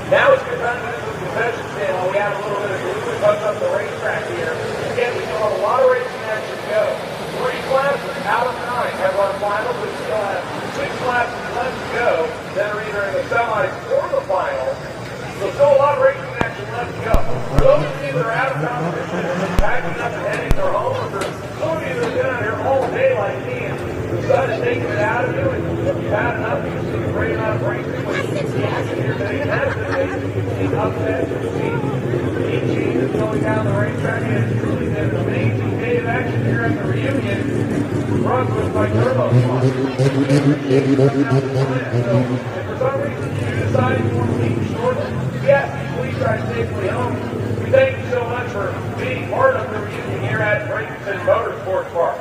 Now it's good time to do some concession stand while we have a little bit of glue and touch up the racetrack here. Again, we still have a lot of racing action to go. 3 classes out of 9 have run finals. We still have 6 classes left to go that are either in the semis or the finals. So still a lot of racing action left to go. For those of you that are out of competition, packing up and heading to home, or for some of you that have been out here all day like me and the sun is taking it out of you and you've had enough, you can see a great amount of racing, which the action here today has been racing. You can see upsets, you can see heat changes going down the racetrack, and it's truly been an amazing day. action here at the reunion brought to us by turbosmart. So, if for some reason you decide you want to leave shortly, we ask you please drive safely home. We thank you so much for being part of the reunion here at Bradenton Motorsports Park.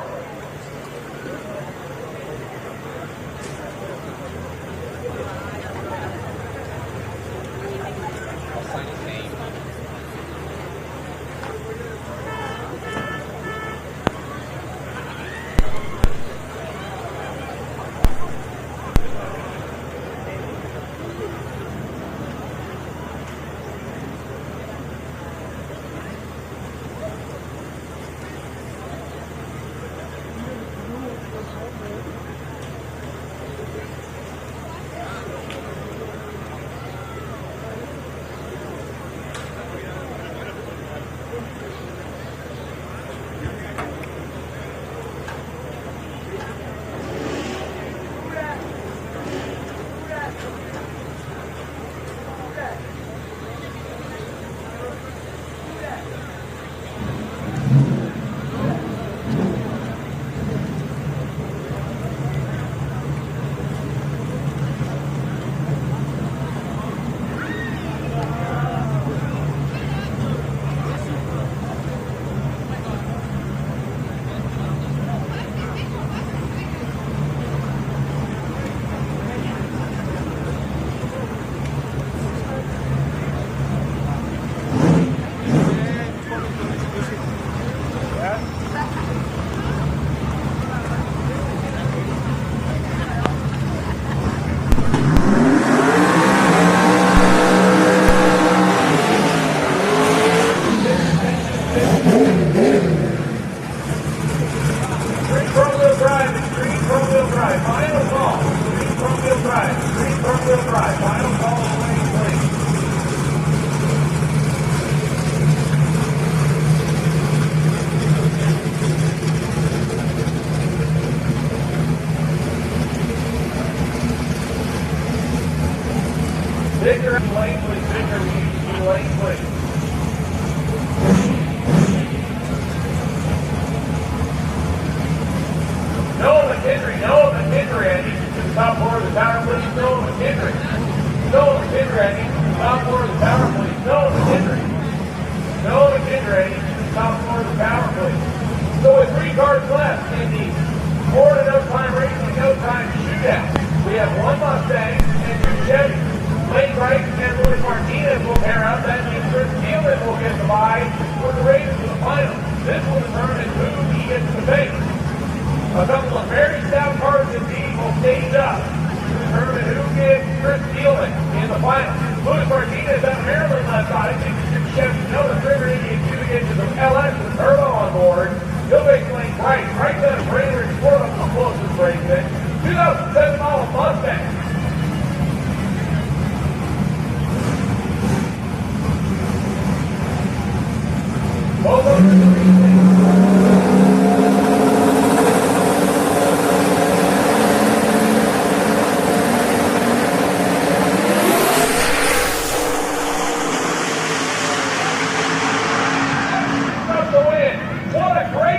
Victor, lane, please. Victor, we need to be lane, please. Noah McHenry, I need you to the top floor of the tower, please. Noah McHenry, I need you to the top floor of the tower, please. Noah McHenry, I need you to the top floor of the tower, please. So with 3 cars left in the Ford and No Time Racing No Time Shootout, we have 1 Mustang and 2 Chevys. Lane Bright and Luis Martinez will pair up. That means Chris Thielen will get the bye for the race to the final. This will determine who he gets to face. A couple of very stout cars indeed will stage up to determine who gets Chris Thielen in the final. Luis Martinez out of Maryland left side. Chevy Nova Trigger Indian 2 gets the LS with turbo on board. He'll face Lane Bright. Bright's out of Brainerd Sport up the closest race in. 2007 model Mustang. Both over the racing. What a great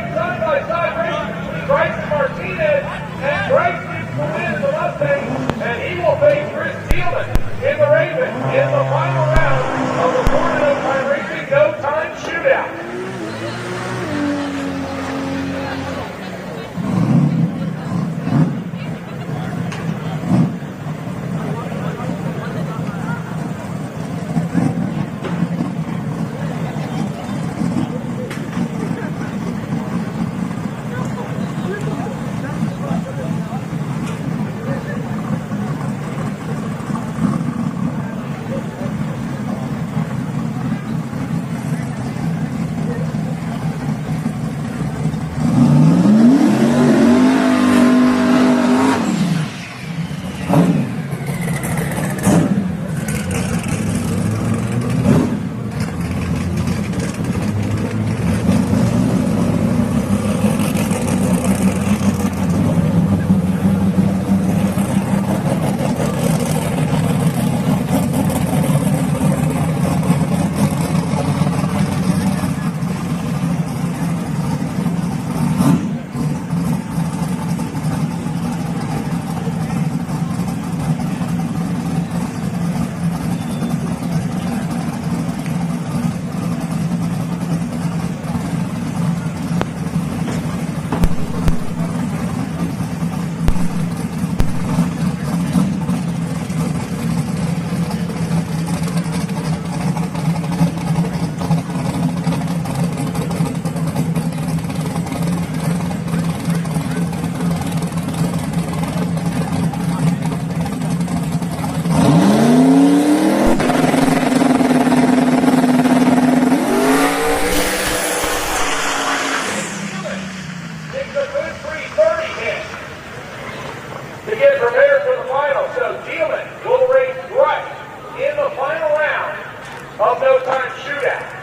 time shootout.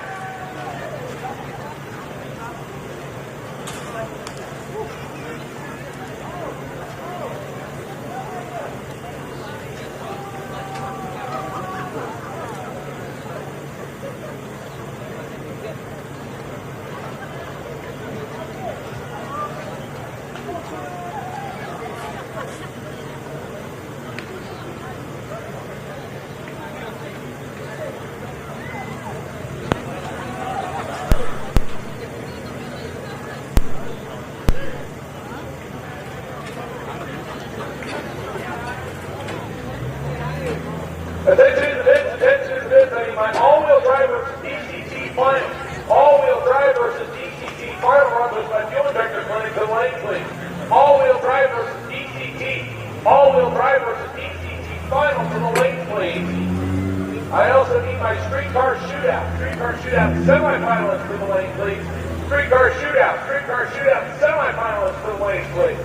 Attention to this, my all-wheel drive versus DCT final. All-wheel drive versus DCT final run was by fuel injector clinic to the lane, please. All-wheel drive versus DCT. All-wheel drive versus DCT final to the lane, please. I also need my streetcar shootout semi-finalists to the lane, please. Streetcar shootout semi-finalists to the lane, please.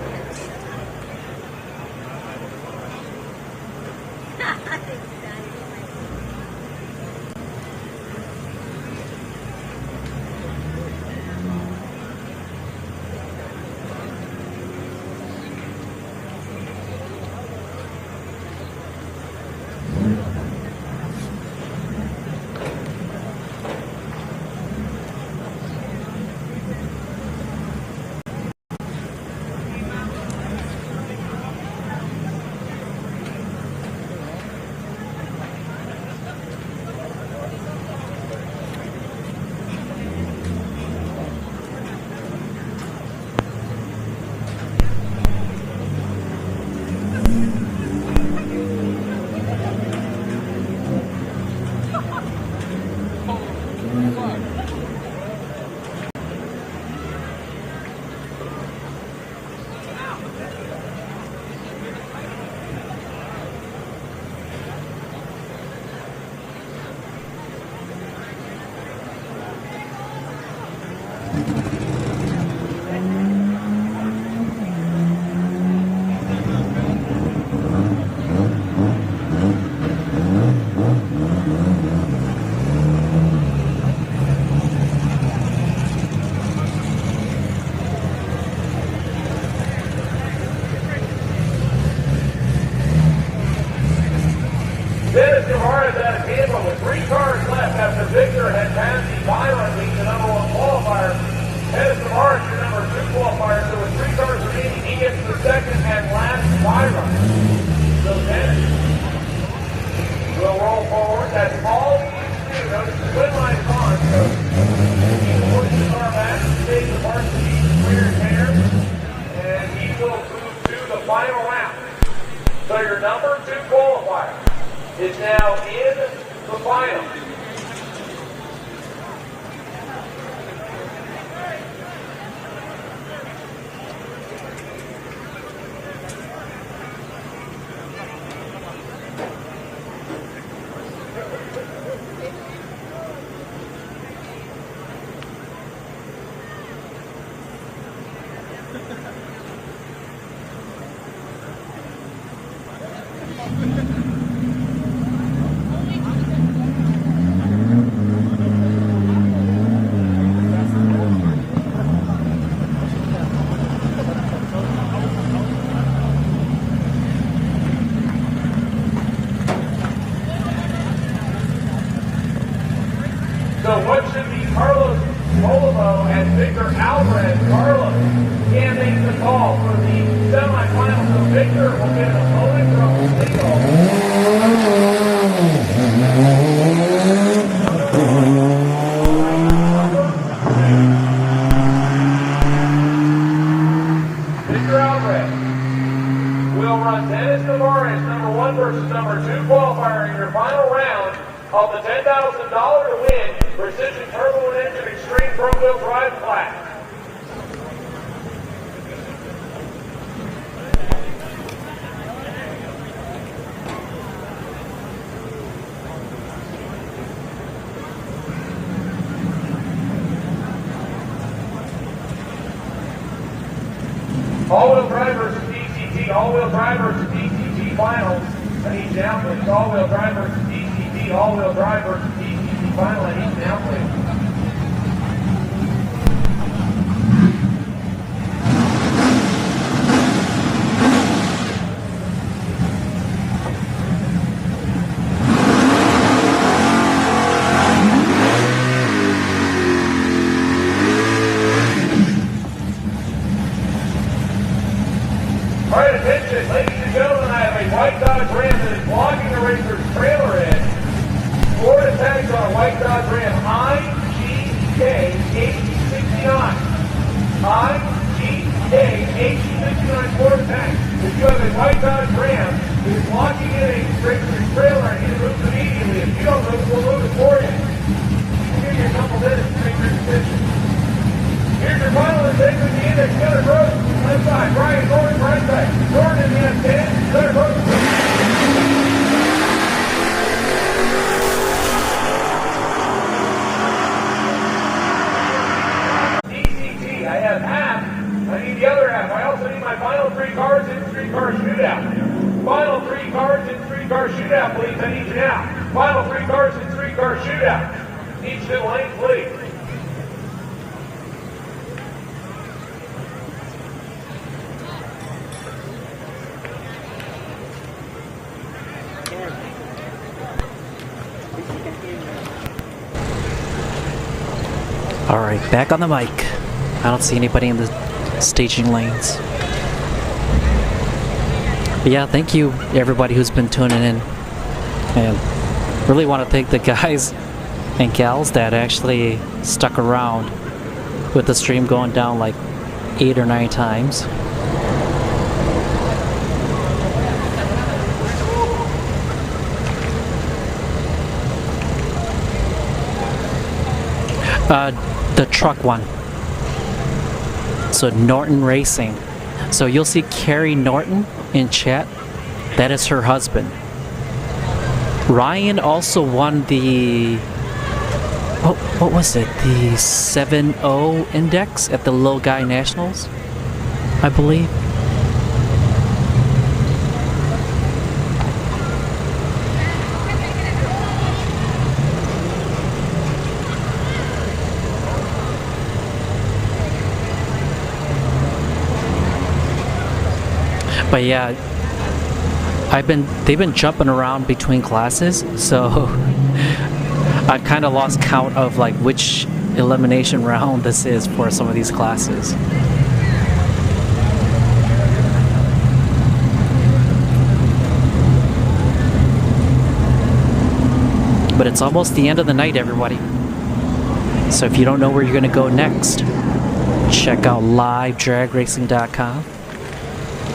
Victor had passed the Byron lead, the number one qualifier. Dennis Morris, your number two qualifier. So with 3 cars remaining, he gets the second and last Byron. So Dennis will roll forward. That's all he needs to do. Notice the twin line is on. So he will push the car back, take the varsity rear hair, and he will move to the final round. So your number two qualifier is now in the final. So what should be Carlos Olivo and Victor Alvarez? Carlos can't make the call for the semifinals, so Victor will get an opponent from legal. Victor Alvarez will run Dennis Navarez, number 1 versus number 2 qualifier in your final round of the $10,000 to win Precision Turbo and Engine Extreme Front-Wheel Drive class. All-wheel drive versus DCT, all-wheel drive versus DCT finals. I need down, please. All-wheel drive versus DCT, all-wheel drive versus DCT final and each now, please. All right, attention, ladies and gentlemen, I have a white Dodge Ram that is blocking the racer's trailer edge. Florida tags on a white Dodge Ram IGK-H69. IGK-H69 Florida tag. If you have a white Dodge Ram that is blocking in a racer's trailer, I need to move immediately. If you don't move, we'll move it for you. We'll give you a couple minutes to make your decision. Here's your final and with the index, center road, left side, Brian Gordon, right side, Gordon in the F10, center road. DCT, I have half, I need the other half. I also need my final 3 cars in 3-car shootout. Final 3 cars in 3-car shootout, please, I need you now. Final 3 cars in 3-car shootout. Each to the lane, please. All right, back on the mic. I don't see anybody in the staging lanes. But yeah, thank you everybody who's been tuning in. And really want to thank the guys and gals that actually stuck around with the stream going down like 8 or 9 times. The truck one. So Norton Racing. So you'll see Carrie Norton in chat. That is her husband. Ryan also won the, what was it? The 7-0 index at the Little Guy Nationals, I believe. But yeah, they've been jumping around between classes, so I've kind of lost count of like which elimination round this is for some of these classes. But it's almost the end of the night, everybody. So if you don't know where you're gonna go next, check out livedragracing.com.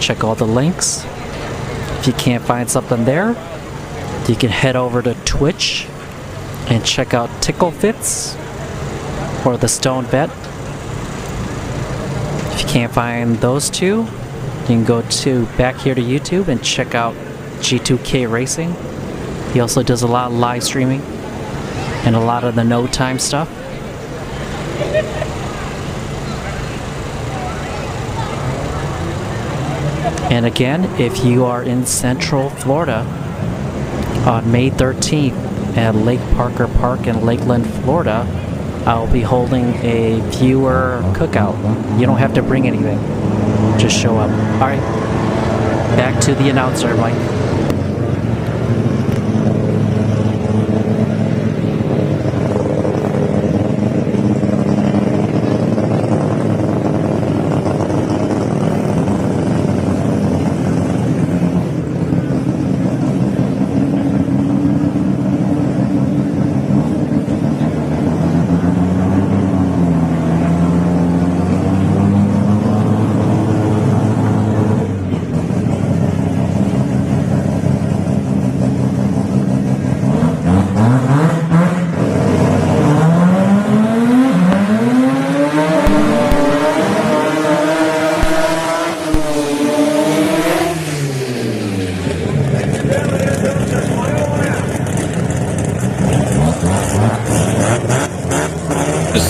Check all the links. If you can't find something there, you can head over to Twitch and check out Tickle Fits or the Stone Vet. If you can't find those two, you can go back here to YouTube and check out G2K Racing. He also does a lot of live streaming and a lot of the no time stuff. And again, if you are in Central Florida on May 13th at Lake Parker Park in Lakeland, Florida, I'll be holding a viewer cookout. You don't have to bring anything, just show up. All right, back to the announcer, Mike.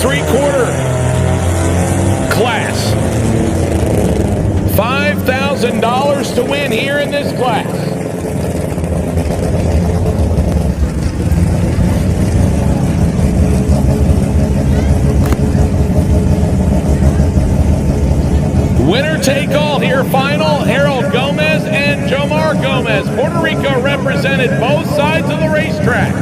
Three-quarter class. $5,000 to win here in this class. Winner take all here. Final, Harold Gomez and Jomar Gomez. Puerto Rico represented both sides of the racetrack.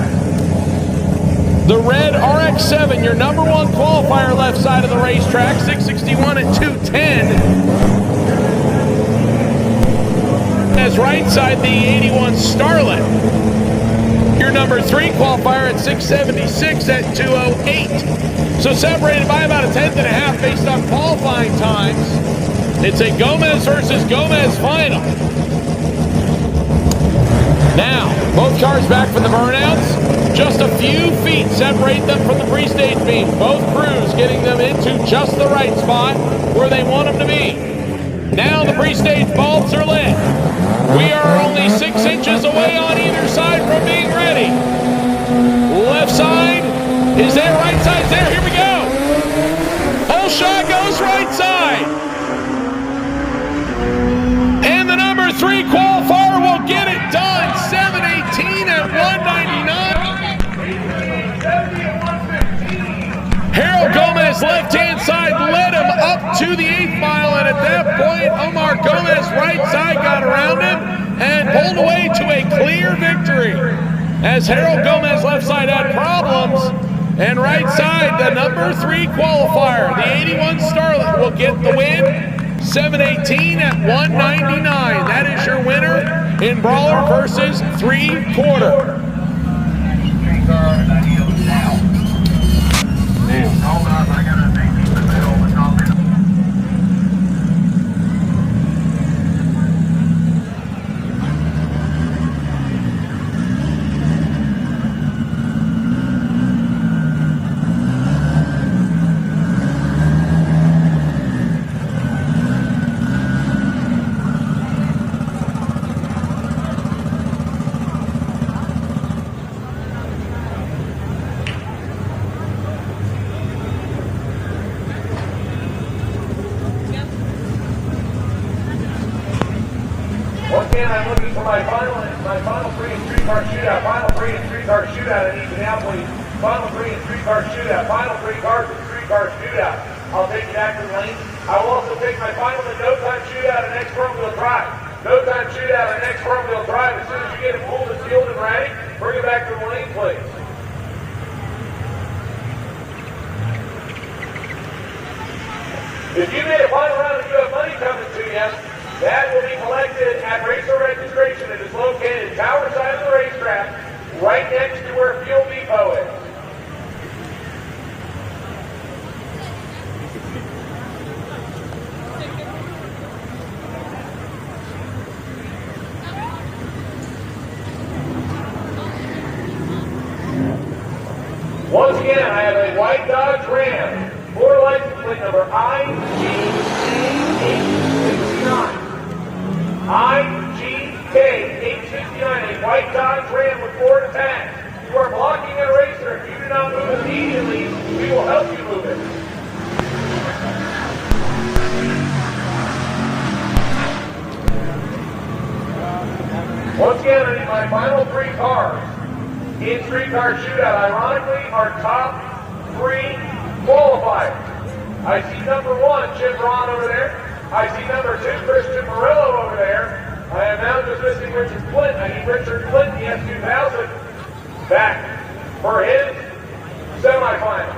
The red RX-7, your number one qualifier, left side of the racetrack, 661 at 210. As right side, the 81 Starlet, your number 3 qualifier at 676 at 208. So separated by about a tenth and a half based on qualifying times. It's a Gomez versus Gomez final. Now, both cars back from the burnouts. Just a few feet separate them from the pre-stage beam. Both crews getting them into just the right spot where they want them to be. Now the pre-stage bulbs are lit. We are only 6 inches away on either side from being ready. Left side is there, right side's there, here we go. Whole shot goes right side. And the number 3 qualifier will get it done, 718 at 199. Harold Gomez, left-hand side, led him up to the 8th mile, and at that point, Omar Gomez, right side, got around him and pulled away to a clear victory. As Harold Gomez, left side, had problems, and right side, the number 3 qualifier, the 81 Starlet, will get the win, 718 at 199. That is your winner in Brawler versus 3-quarter. I'm looking for my final 3 and 3-car shootout. Final 3 and 3-car shootout at Indianapolis. Final 3 and 3-car shootout. Final 3 cars and 3-car shootout. I'll take you back to the lane. I will also take my final and no-time shootout and next front-wheel drive. No-time shootout and next front-wheel drive. As soon as you get it pulled and sealed and ready, bring it back to the lane, please. If you made a final round and you have money coming to you, that will be collected at Racer Registration. It is located tower side of the racetrack, right next to where Fuel Depot is. Once again, I have a white Dodge Ram, 4 license plate number IGK869. IGK869, a white Dodge Ram with 4 attacks. You are blocking a racer. If you do not move immediately, we will help you move it. Once again, I need my final 3 cars in streetcar shootout. Ironically, our top 3 qualifiers. I see number 1, Chip Braun over there. I see number 2, Christian Murillo over there. I am now just missing Richard Flint. I need Richard Flint, the S2000, back for his semifinal.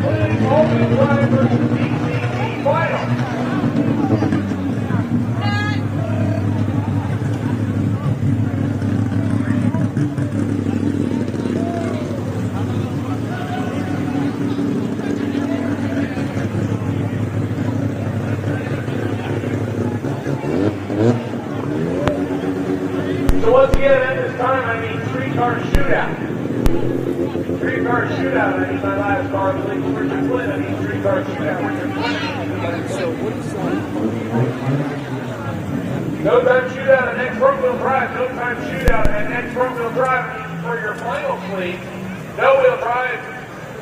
All-wheel drive versus DCT final. So once again, at this time, I need three-car shootout. Three-car shootout. I need my last car. I believe Richard Flynn. I need three-car shootout. Richard Flynn. No time shootout at next front-wheel drive. No time shootout at next front-wheel drive. I need for your final, please. No-wheel drive.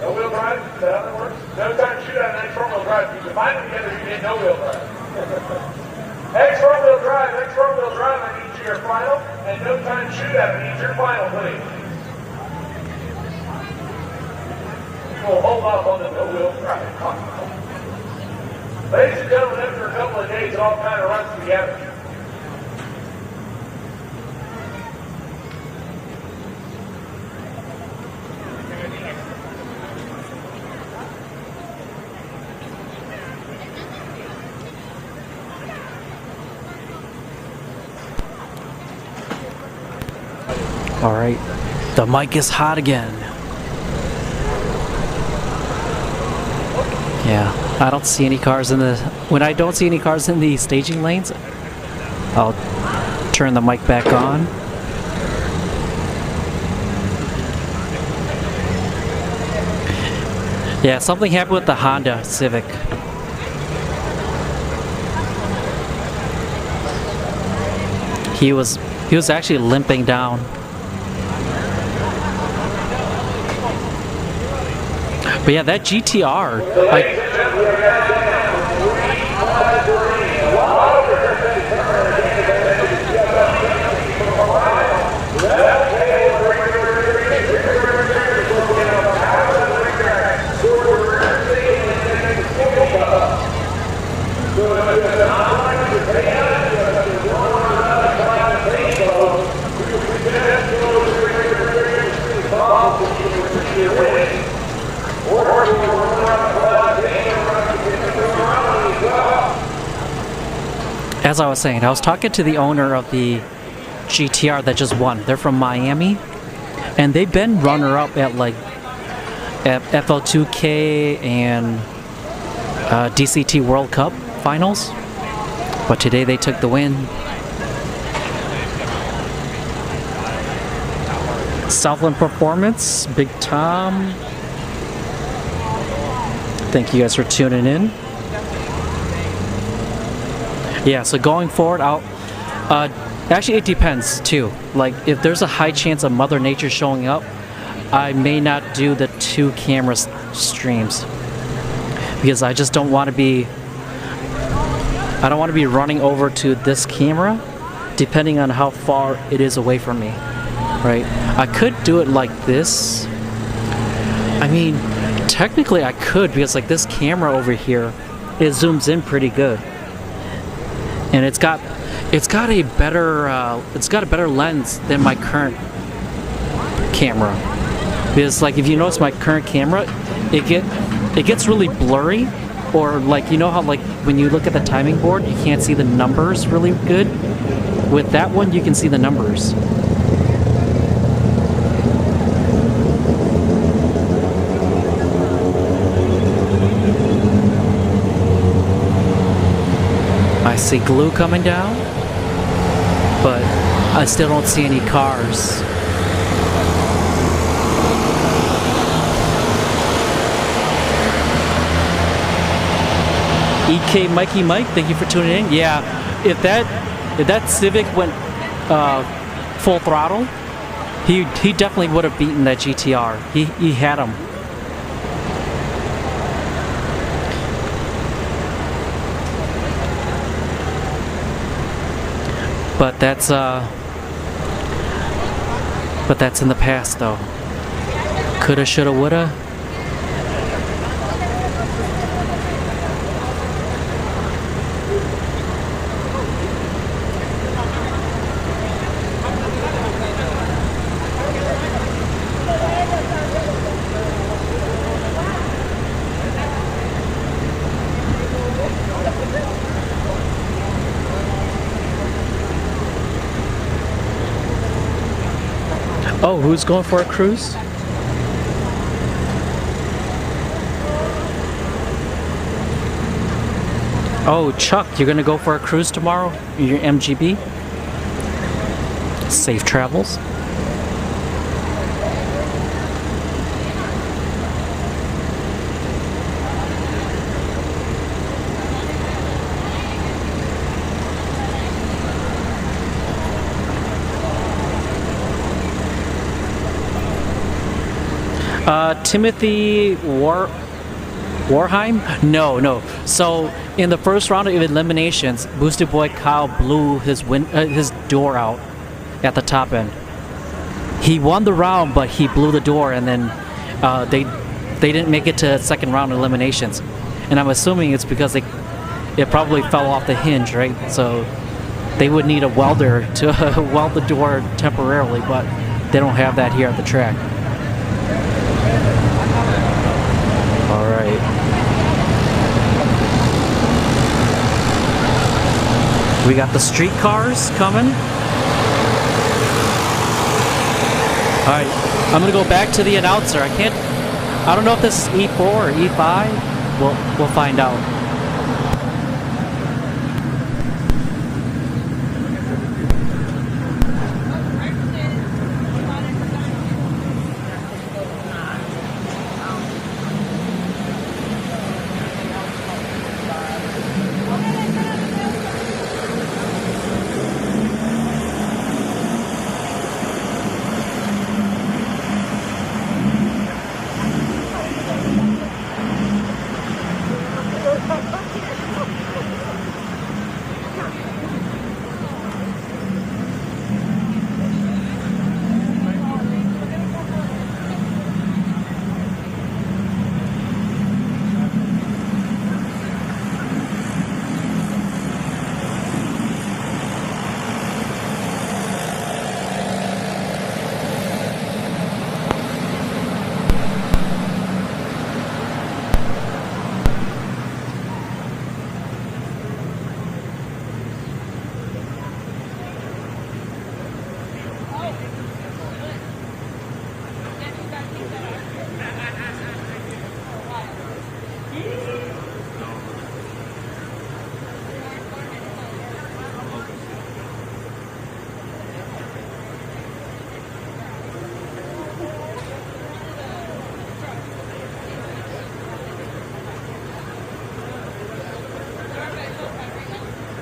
No-wheel drive. Is that how that works? No time shootout at next front-wheel drive. If you combine them together, you get no-wheel drive. X front-wheel drive. X front-wheel drive. I need your final, and no time shootout. I need your final, please. We'll hold off on the no-wheel drive. Ladies and gentlemen, after a couple of days, it all kind of runs together. All right, the mic is hot again. Yeah, I don't see any cars in the, when I don't see any cars in the staging lanes, I'll turn the mic back on. Yeah, something happened with the Honda Civic. He was actually limping down. But yeah, that GTR, like, as I was saying, I was talking to the owner of the GTR that just won. They're from Miami, and they've been runner-up at like at FL2K and DCT World Cup finals, but today they took the win. Southland Performance, Big Tom. Thank you guys for tuning in. Yeah, so going forward, I'll actually it depends too. Like if there's a high chance of Mother Nature showing up, I may not do the 2 camera streams because I just don't want to be. I don't want to be running over to this camera, depending on how far it is away from me. Right? I could do it like this. I mean, technically I could because like this camera over here, it zooms in pretty good. And it's got a better lens than my current camera. Because like if you notice my current camera, it gets really blurry, or like you know how like when you look at the timing board you can't see the numbers really good. With that one you can see the numbers. I see glue coming down, but I still don't see any cars. EK Mikey Mike, thank you for tuning in. Yeah, if that Civic went full throttle, he definitely would have beaten that GTR. He had him. But that's in the past though. Coulda, shoulda, woulda. Oh, who's going for a cruise? Oh, Chuck, you're gonna go for a cruise tomorrow? Your MGB? Safe travels. Timothy Warheim? No. So in the first round of eliminations, Boosted Boy Kyle blew his door out at the top end. He won the round, but he blew the door, and then they didn't make it to second round eliminations. And I'm assuming it's because it probably fell off the hinge, right? So they would need a welder to weld the door temporarily, but they don't have that here at the track. All right. We got the street cars coming. All right, I'm gonna go back to the announcer. I don't know if this is E4 or E5. We'll find out.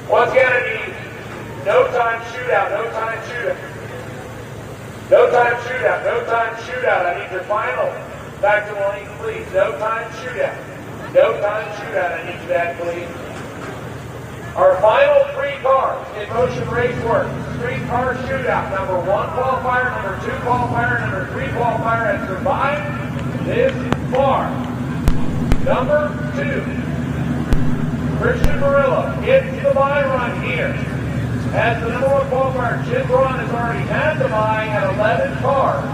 Once again, I need no time shootout, no time shootout. No time shootout, no time shootout. I need your final. Back to the lane, please. No time shootout. No time shootout. I need you back, please. Our final three cars in motion race work. Street car shootout. Number 1 qualifier, number 2 qualifier, number 3 qualifier has survived this far. Number 2. Christian Murillo gets the bye run here. As the number 1 qualifier, Jim Braun has already had the bye at 11 cars.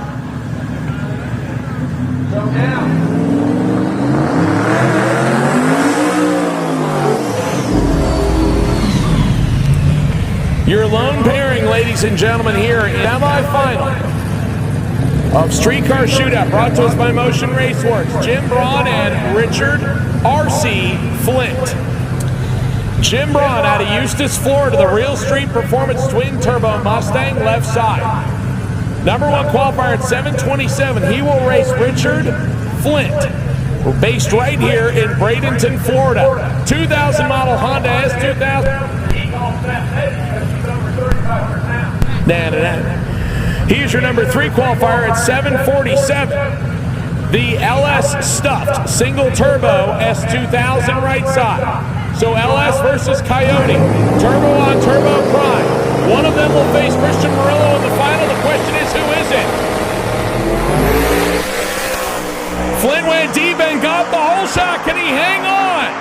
So now. Your lone pairing, ladies and gentlemen, here in semi-final of Streetcar Shootout, brought to us by Motion Raceworks, Jim Braun and Richard R.C. Flint. Jim Braun out of Eustis, Florida, the Real Street Performance Twin Turbo Mustang left side. Number 1 qualifier at 727, he will race Richard Flint. We're based right here in Bradenton, Florida. 2000 model Honda S2000. Here's your number 3 qualifier at 747. The LS Stuffed Single Turbo S2000 right side. So LS versus Coyote. Turbo on Turbo Prime. One of them will face Christian Murillo in the final. The question is, who is it? Flint went deep and got the whole shot. Can he hang on?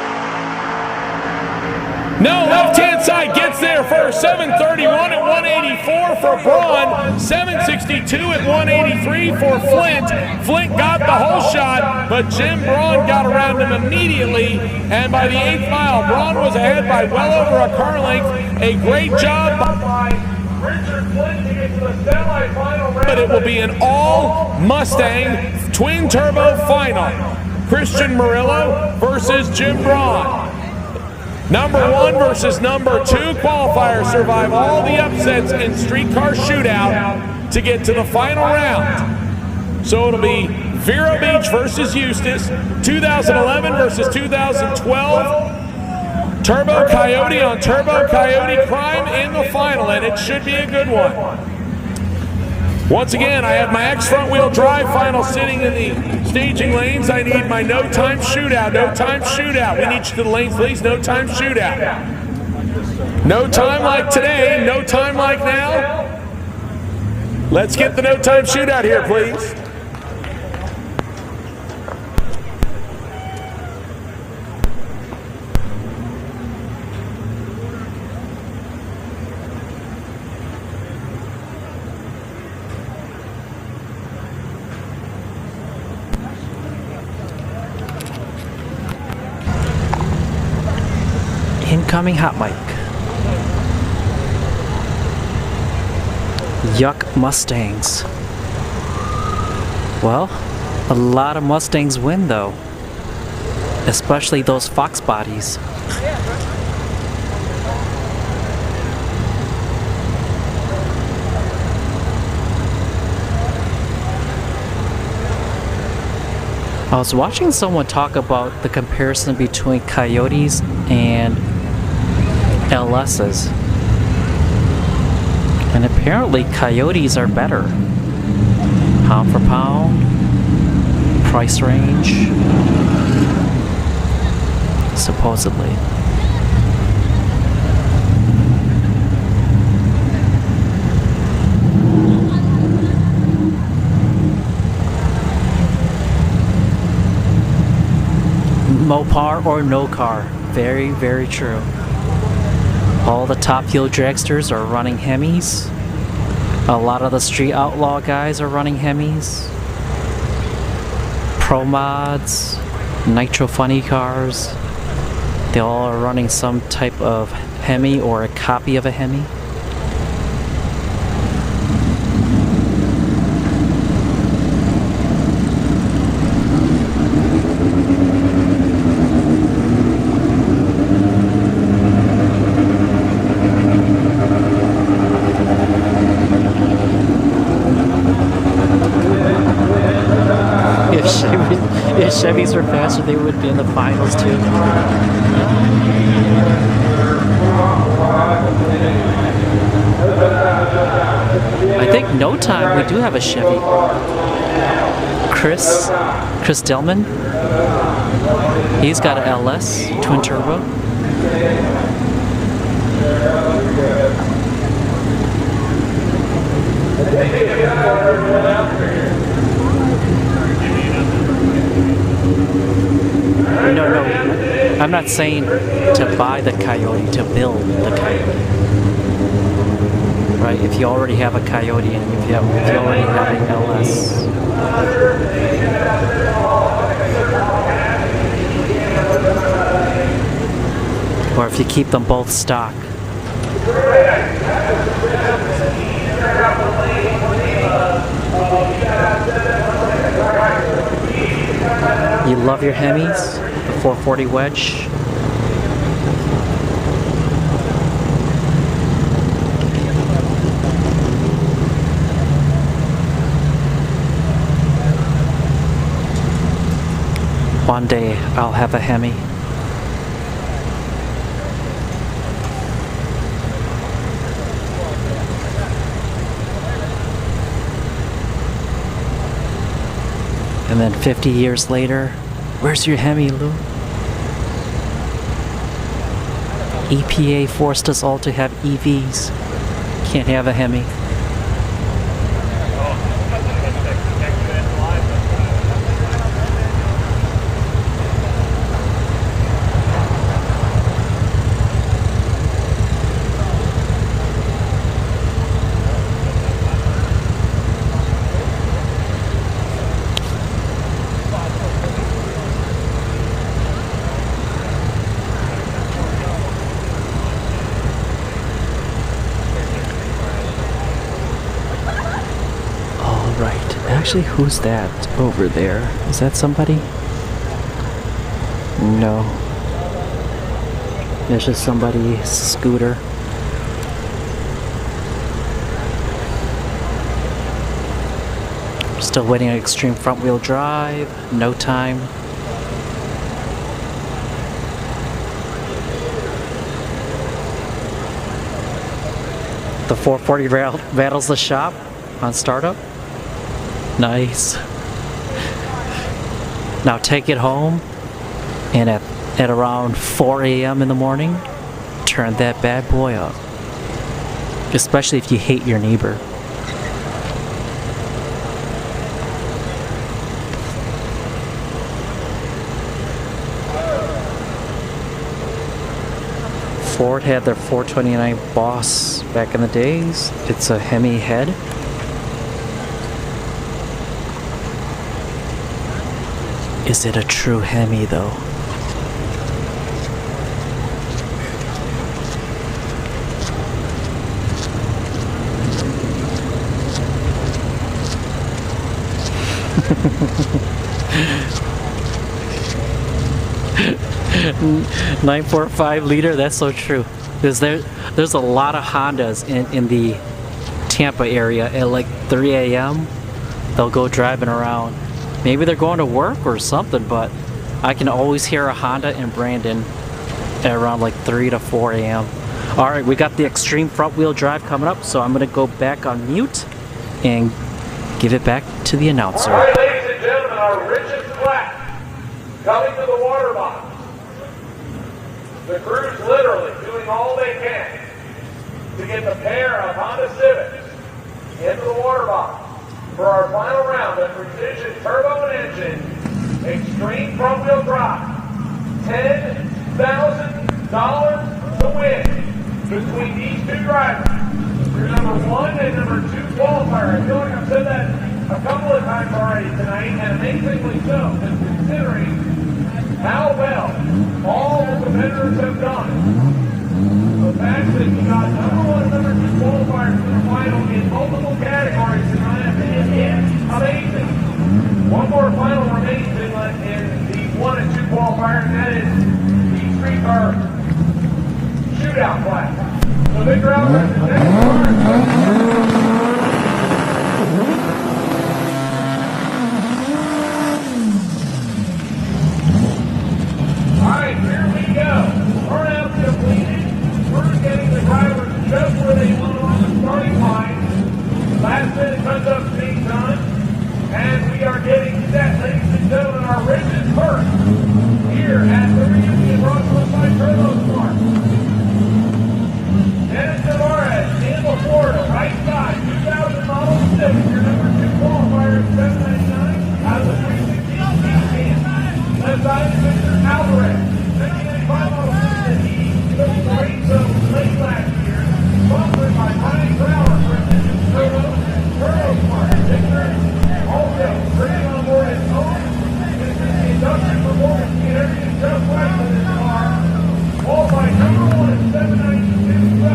No, left-hand side gets there first. 731 at 184 for Braun. 762 at 183 for Flint. Flint got the whole shot, but Jim Braun got around him immediately. And by the 8th mile, Braun was ahead by well over a car length. A great job by Richard But it will be an all Mustang twin turbo final. Christian Murillo versus Jim Braun. Number 1 versus number 2 qualifiers survive all the upsets in streetcar shootout to get to the final round. So it'll be Vero Beach versus Eustis, 2011 versus 2012. Turbo Coyote on Turbo Coyote Crime in the final, and it should be a good one. Once again, I have my X front wheel drive final sitting in the staging lanes. I need my no time shootout. No time shootout. We need you to the lanes, please. No time shootout. No time like today. No time like now. Let's get the no time shootout here, please. Incoming hot mic. Yuck Mustangs. Well, a lot of Mustangs win though. Especially those Fox bodies. I was watching someone talk about the comparison between Coyotes and LS's, and apparently Coyotes are better. Pound for pound, price range, supposedly. Mopar or no car. Very, very true. All the top fuel dragsters are running Hemis. A lot of the street outlaw guys are running Hemis. Pro mods, nitro funny cars. They all are running some type of Hemi or a copy of a Hemi. If Chevys were faster, they would be in the finals too. I think no time we do have a Chevy. Chris Dillman. He's got an LS twin turbo. No, I'm not saying to buy the Coyote, to build the Coyote. Right? If you already have a Coyote and if you already have an LS. Or if you keep them both stock. You love your Hemis, the 440 wedge. One day I'll have a Hemi. And then 50 years later, where's your Hemi, Lou? EPA forced us all to have EVs. Can't have a Hemi. Actually, who's that over there? Is that somebody? No. There's just somebody's scooter. Still waiting on extreme front wheel drive. No time. The 440 rattles the shop on startup. Nice. Now take it home, and at around 4 a.m. in the morning, turn that bad boy up. Especially if you hate your neighbor. Ford had their 429 Boss back in the days. It's a Hemi head. Is it a true Hemi though? .945 liter, that's so true. There's a lot of Hondas in the Tampa area at like 3 a.m. They'll go driving around. Maybe they're going to work or something, but I can always hear a Honda in Brandon at around like 3 to 4 a.m. Alright, we got the extreme front wheel drive coming up, so I'm going to go back on mute and give it back to the announcer. Alright, ladies and gentlemen, our richest class coming to the water box. The crew's literally doing all they can to get the pair of Honda Civics into the water box for our final round of precision turbo and engine, extreme front wheel drive. $10,000 to win between these two drivers. Your number 1 and number 2 qualifier. I feel like I've said that a couple of times already tonight, and amazingly so, just considering how well all the competitors have done. The fact that you got number 1 and number 2 qualifiers in the final in multiple categories tonight is amazing. One more final remains in the 1 and 2 qualifier, and that is the street car shootout class. So Victor Alvarez is next. Alright, here we go. Burnout completed. We're getting the drivers just where they want on the starting line. Last minute comes up speed time. And we are getting set, ladies and gentlemen, our richest first here at the reunion brought to us by turbosmart. Dennis Navarez, Campbell, Florida, right side, 2000 model 6, your number 2 qualifier is 799 out of the 360 champion. Left side is Victor Alvarez, 1995 model 6 that he took the race of late last year, sponsored by Ryan Brower, Precision Turbosmart. Victor also bringing on board his own industrial performance and everything just right with his car. Qualified number 1 at 792, so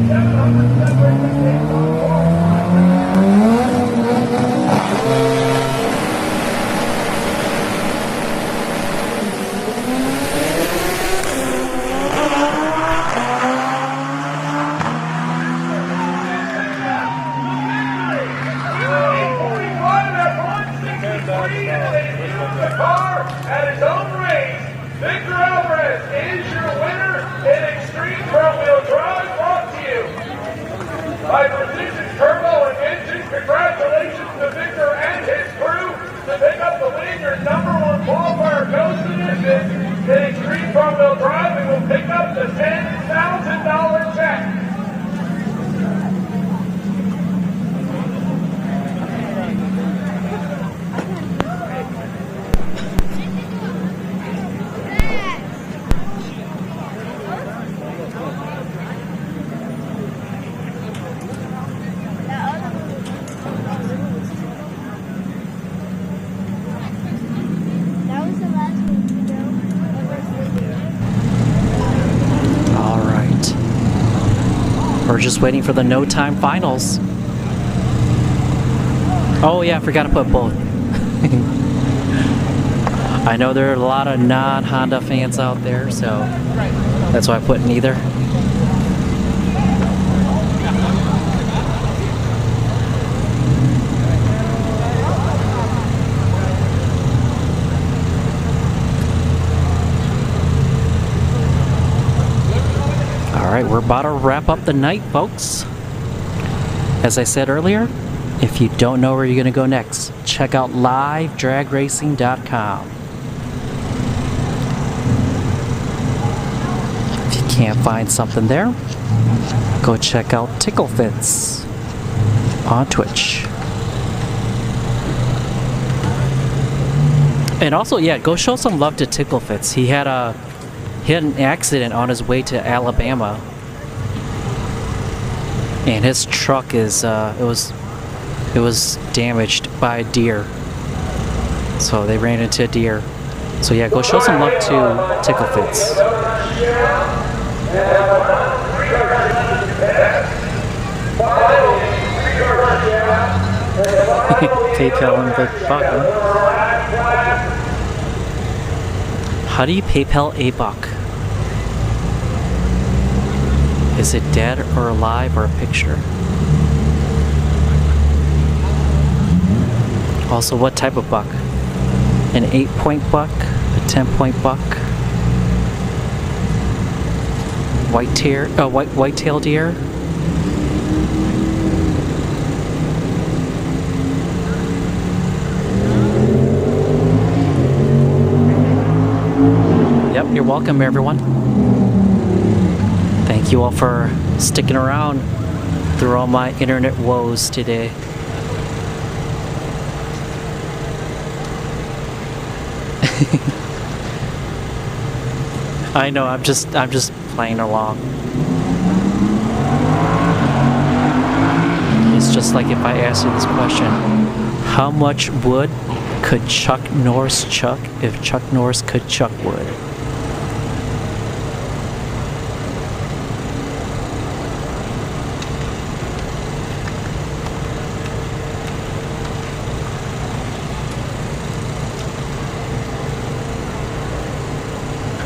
700 separate takes on at his own race, Victor Alvarez is your winner in extreme front wheel drive, brought to you by Precision Turbo and Engine. Congratulations to Victor and his crew to pick up the win. Your number 1 qualifier goes to this in extreme front wheel drive and will pick up the $10,000 check. We're just waiting for the no time finals. Oh yeah, I forgot to put both. I know there are a lot of non-Honda fans out there, so that's why I put neither. Alright, we're about to wrap up the night, folks. As I said earlier, if you don't know where you're going to go next, check out livedragracing.com. If you can't find something there, go check out TickleFits on Twitch. And also, yeah, go show some love to TickleFits. He had an accident on his way to Alabama, and his truck is it was damaged by a deer. So they ran into a deer. So yeah, go show some love to TickleFits. PayPal in the buck. How do you PayPal a buck? Is it dead or alive or a picture? Also, what type of buck? An 8-point buck? A 10-point buck? White-tailed deer? Yep, you're welcome, everyone. Thank you all for sticking around through all my internet woes today. I know, I'm just playing along. It's just like if I asked you this question, how much wood could Chuck Norris chuck if Chuck Norris could chuck wood?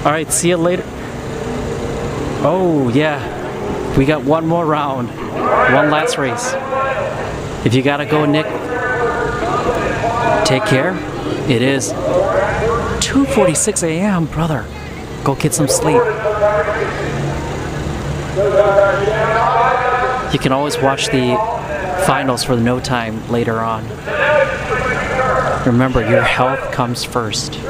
Alright, see you later. Oh, yeah. We got one more round. One last race. If you gotta go, Nick, take care. It is 2:46 a.m., brother. Go get some sleep. You can always watch the finals for the no time later on. Remember, your health comes first.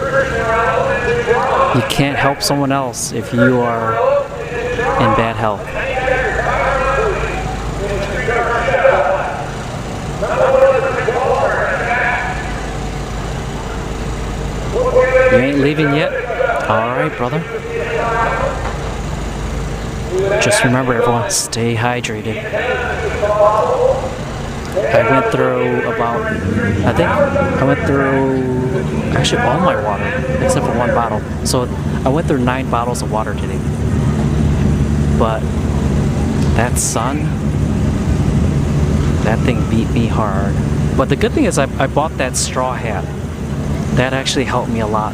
You can't help someone else if you are in bad health. You ain't leaving yet? Alright, brother. Just remember, everyone, stay hydrated. I went through actually all my water, except for one bottle. So I went through 9 bottles of water today. But that sun, that thing beat me hard. But the good thing is I bought that straw hat. That actually helped me a lot.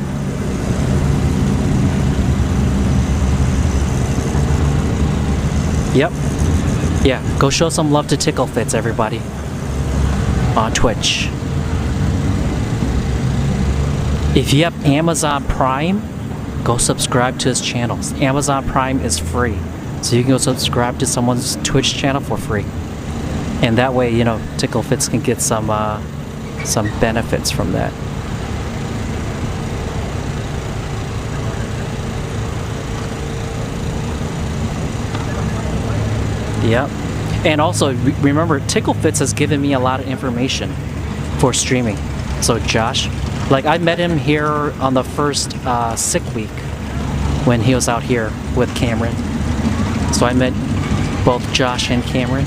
Yep. Yeah, go show some love to TickleFits, everybody. On Twitch. If you have Amazon Prime, go subscribe to his channels. Amazon Prime is free. So you can go subscribe to someone's Twitch channel for free. And that way, you know, TickleFits can get some benefits from that. Yep. And also, remember, TickleFits has given me a lot of information for streaming. So Josh, like I met him here on the first sick week when he was out here with Cameron. So I met both Josh and Cameron.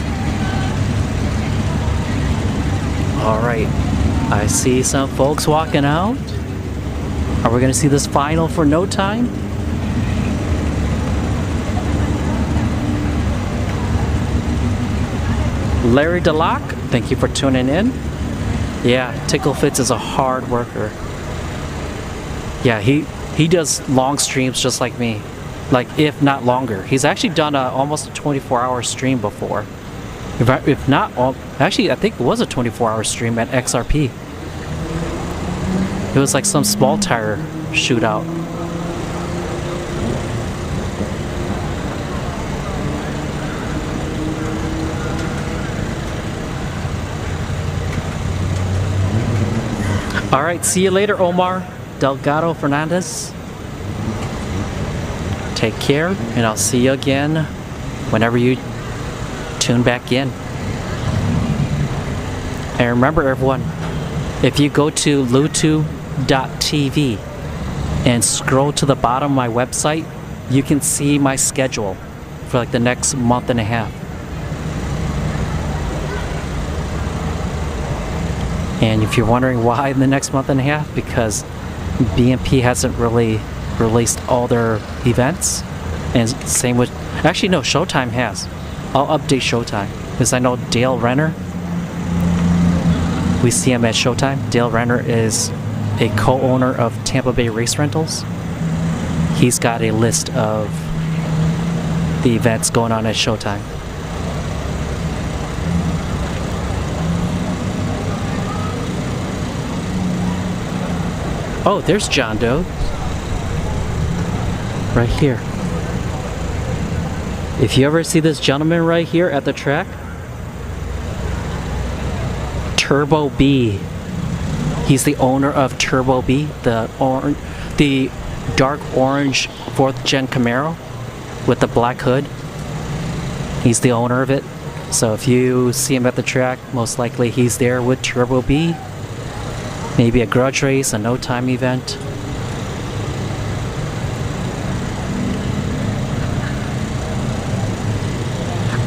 Alright, I see some folks walking out. Are we going to see this final for no time? Larry DeLocke, thank you for tuning in. Yeah, Tickle Fitz is a hard worker. Yeah, he does long streams just like me, like if not longer. He's actually done almost a 24-hour stream before. If not, actually I think it was a 24-hour stream at XRP. It was like some small tire shootout. All right, see you later, Omar Delgado Fernandez. Take care, and I'll see you again whenever you tune back in. And remember, everyone, if you go to lutu.tv and scroll to the bottom of my website, you can see my schedule for like the next month and a half. And if you're wondering why in the next month and a half, because BMP hasn't really released all their events. And same with, actually no, Showtime has. I'll update Showtime, because I know Dale Renner, we see him at Showtime. Dale Renner is a co-owner of Tampa Bay Race Rentals. He's got a list of the events going on at Showtime. Oh, there's John Doe. Right here. If you ever see this gentleman right here at the track, Turbo B. He's the owner of Turbo B, the dark orange 4th gen Camaro with the black hood. He's the owner of it. So if you see him at the track, most likely he's there with Turbo B. Maybe a grudge race, a no time event.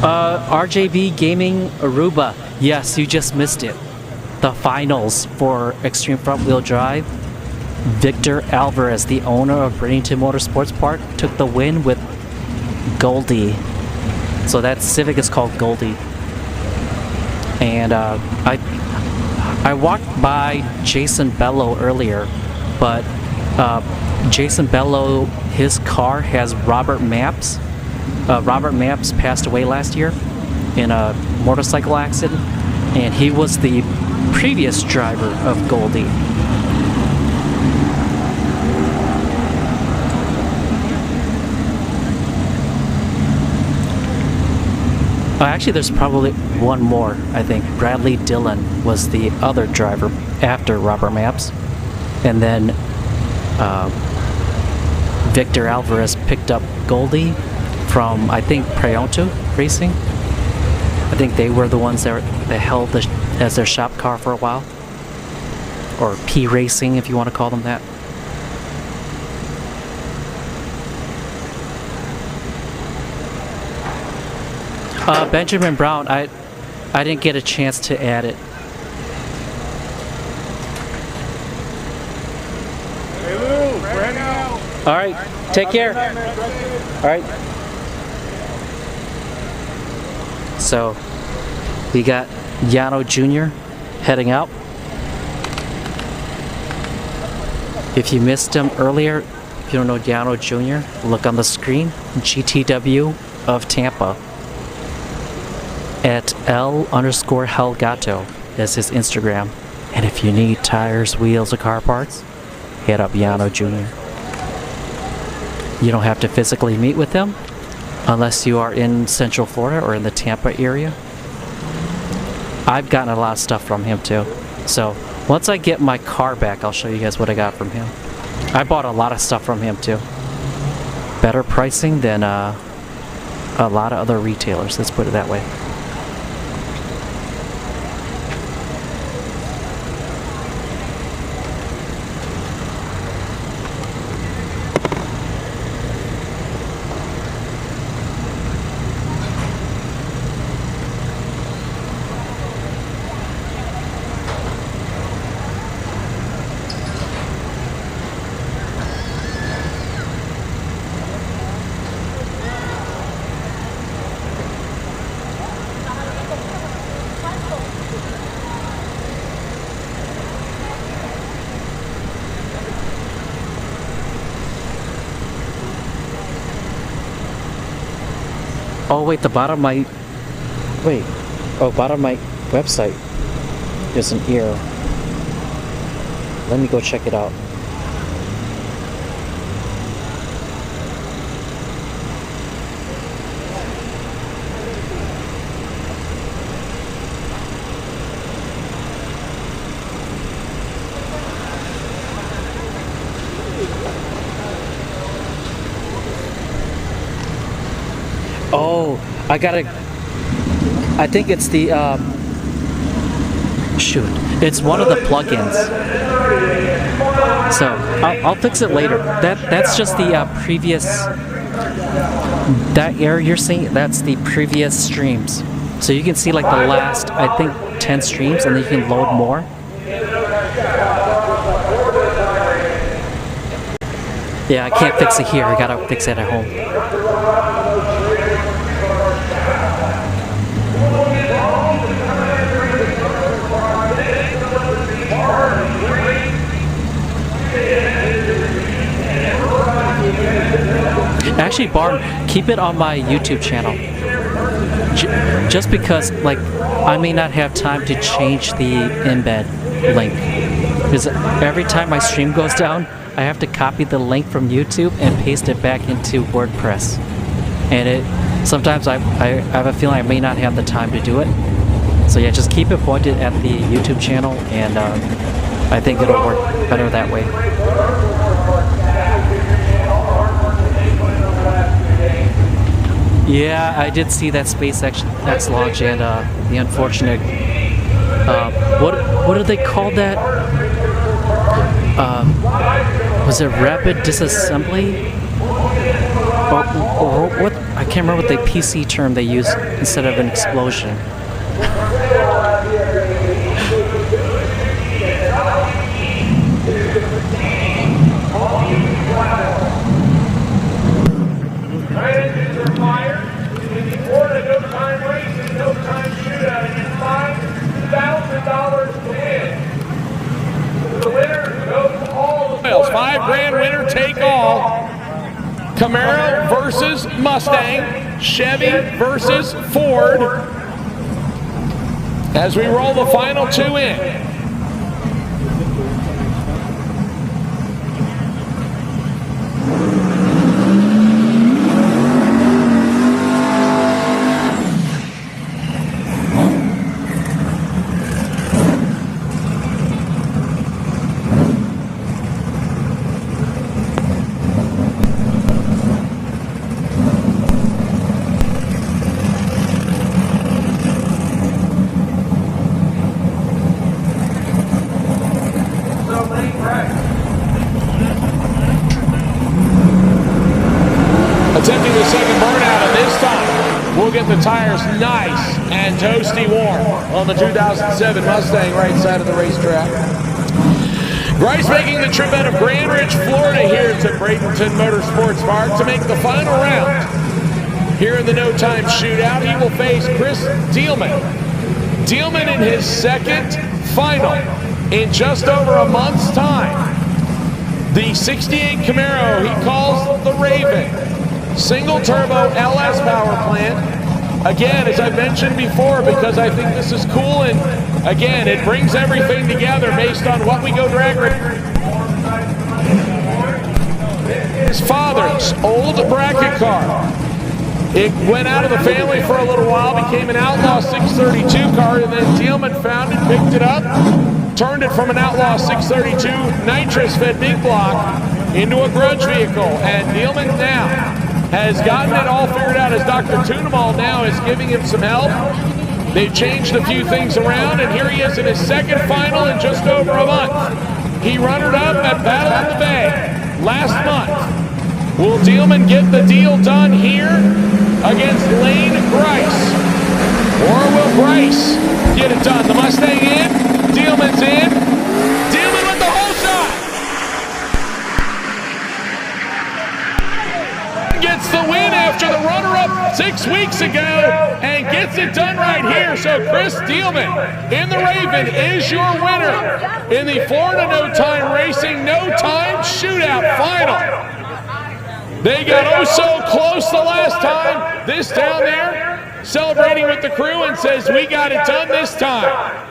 RJB Gaming Aruba. Yes, you just missed it. The finals for Extreme Front Wheel Drive. Victor Alvarez, the owner of Bradenton Motorsports Park, took the win with Goldie. So that Civic is called Goldie. And I walked by Jason Bello earlier, but Jason Bello, his car has Robert Mapps. Robert Mapps passed away last year in a motorcycle accident, and he was the previous driver of Goldie. Actually, there's probably one more, I think. Bradley Dillon was the other driver after Robert Mapps. And then Victor Alvarez picked up Goldie from, I think, Prionto Racing. I think they were the ones that held as their shop car for a while. Or P Racing, if you want to call them that. Benjamin Brown, I didn't get a chance to add it. Hey Lou, brand new. All right, take care. All right. So, we got Yano Jr. heading out. If you missed him earlier, if you don't know Yano Jr., look on the screen. GTW of Tampa. At L_Helgato is his Instagram. And if you need tires, wheels, or car parts, hit up Yano Jr. You don't have to physically meet with him unless you are in Central Florida or in the Tampa area. I've gotten a lot of stuff from him too. So once I get my car back, I'll show you guys what I got from him. I bought a lot of stuff from him too. Better pricing than a lot of other retailers, let's put it that way. Oh wait, the bottom of my bottom of my website is an error. Let me go check it out. Oh, I think it's the, shoot, it's one of the plugins. So, I'll fix it later. That's just the previous, that error you're seeing, that's the previous streams. So you can see like the last, I think, 10 streams, and then you can load more. Yeah, I can't fix it here, I gotta fix it at home. Actually, Barb, keep it on my YouTube channel. Just because, like, I may not have time to change the embed link. Because every time my stream goes down, I have to copy the link from YouTube and paste it back into WordPress. And sometimes I have a feeling I may not have the time to do it. So yeah, just keep it pointed at the YouTube channel, and I think it'll work better that way. Yeah, I did see that SpaceX launch, and the unfortunate, what do they call that? Was it rapid disassembly? Or what? I can't remember what the PC term they used instead of an explosion. $5,000 winner take all. Camaro versus Mustang, Chevy versus Ford. As we roll the final two in. Attempting the second burnout, and this time we'll get the tires nice and toasty warm on the 2007 Mustang right side of the racetrack. Bryce making the trip out of Grand Ridge, Florida here to Bradenton Motorsports Park to make the final round. Here in the no time shootout, he will face Chris Dielman. Dielman in his second final in just over a month's time. The 68 Camaro he calls the Raven. Single turbo LS power plant. Again, as I mentioned before, because I think this is cool, and again, it brings everything together based on what we go drag racing. His father's old bracket car. It went out of the family for a little while, became an Outlaw 632 car, and then Dielman found it, picked it up, turned it from an Outlaw 632 nitrous-fed big block into a grudge vehicle, and Dielman now has gotten it all figured out, as Dr. Tunemal now is giving him some help. They've changed a few things around, and here he is in his second final in just over a month. He runner-up at Battle of the Bay last month. Will Dielman get the deal done here against Lane Bryce? Or will Bryce get it done? The Mustang in, Dielman's in. Dielman with the whole shot! Gets the win after the runner-up 6 weeks ago and gets it done right here. So Chris Dielman in the Raven is your winner in the Florida No Time Racing No Time Shootout Final. They got oh so close the last time. This down there, celebrating with the crew and says, we got it done this time.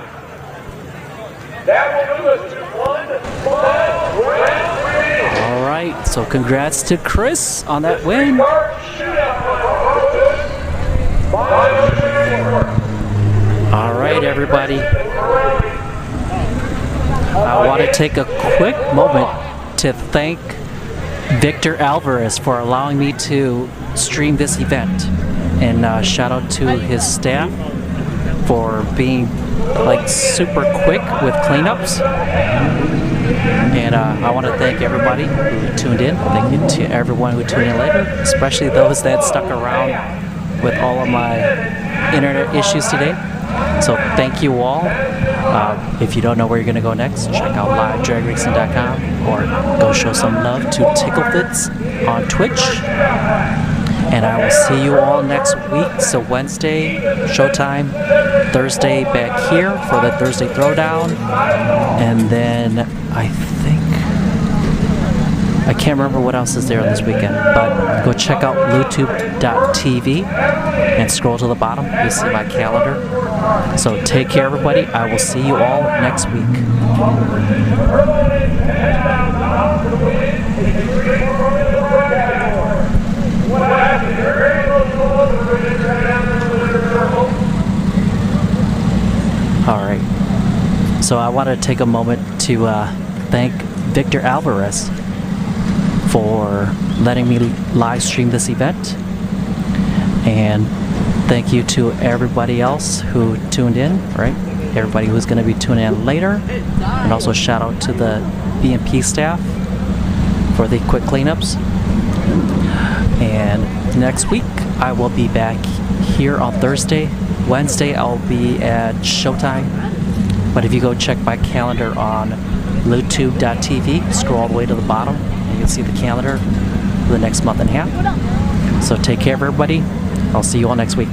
That will move us to 1 round 3. All right, so congrats to Chris on that win. All right, everybody. I want to take a quick moment to thank Victor Alvarez for allowing me to stream this event, and shout out to his staff for being like super quick with cleanups. And I want to thank everybody who tuned in. Thank you to everyone who tuned in later, especially those that stuck around with all of my internet issues today. So thank you all. If you don't know where you're going to go next, check out livedragracing.com or go show some love to Ticklefits on Twitch. And I will see you all next week. So Wednesday, showtime. Thursday, back here for the Thursday Throwdown. And then I think, I can't remember what else is there on this weekend, but go check out youtube.tv and scroll to the bottom. You'll see my calendar. So take care, everybody. I will see you all next week. All right. So I want to take a moment to thank Victor Alvarez for letting me live stream this event. And thank you to everybody else who tuned in, right? Everybody who's going to be tuning in later. And also shout out to the BMP staff for the quick cleanups. And next week, I will be back here on Thursday. Wednesday, I'll be at Showtime. But if you go check my calendar on youtube.tv, scroll all the way to the bottom, and you'll see the calendar for the next month and a half. So take care, everybody. I'll see you all next week.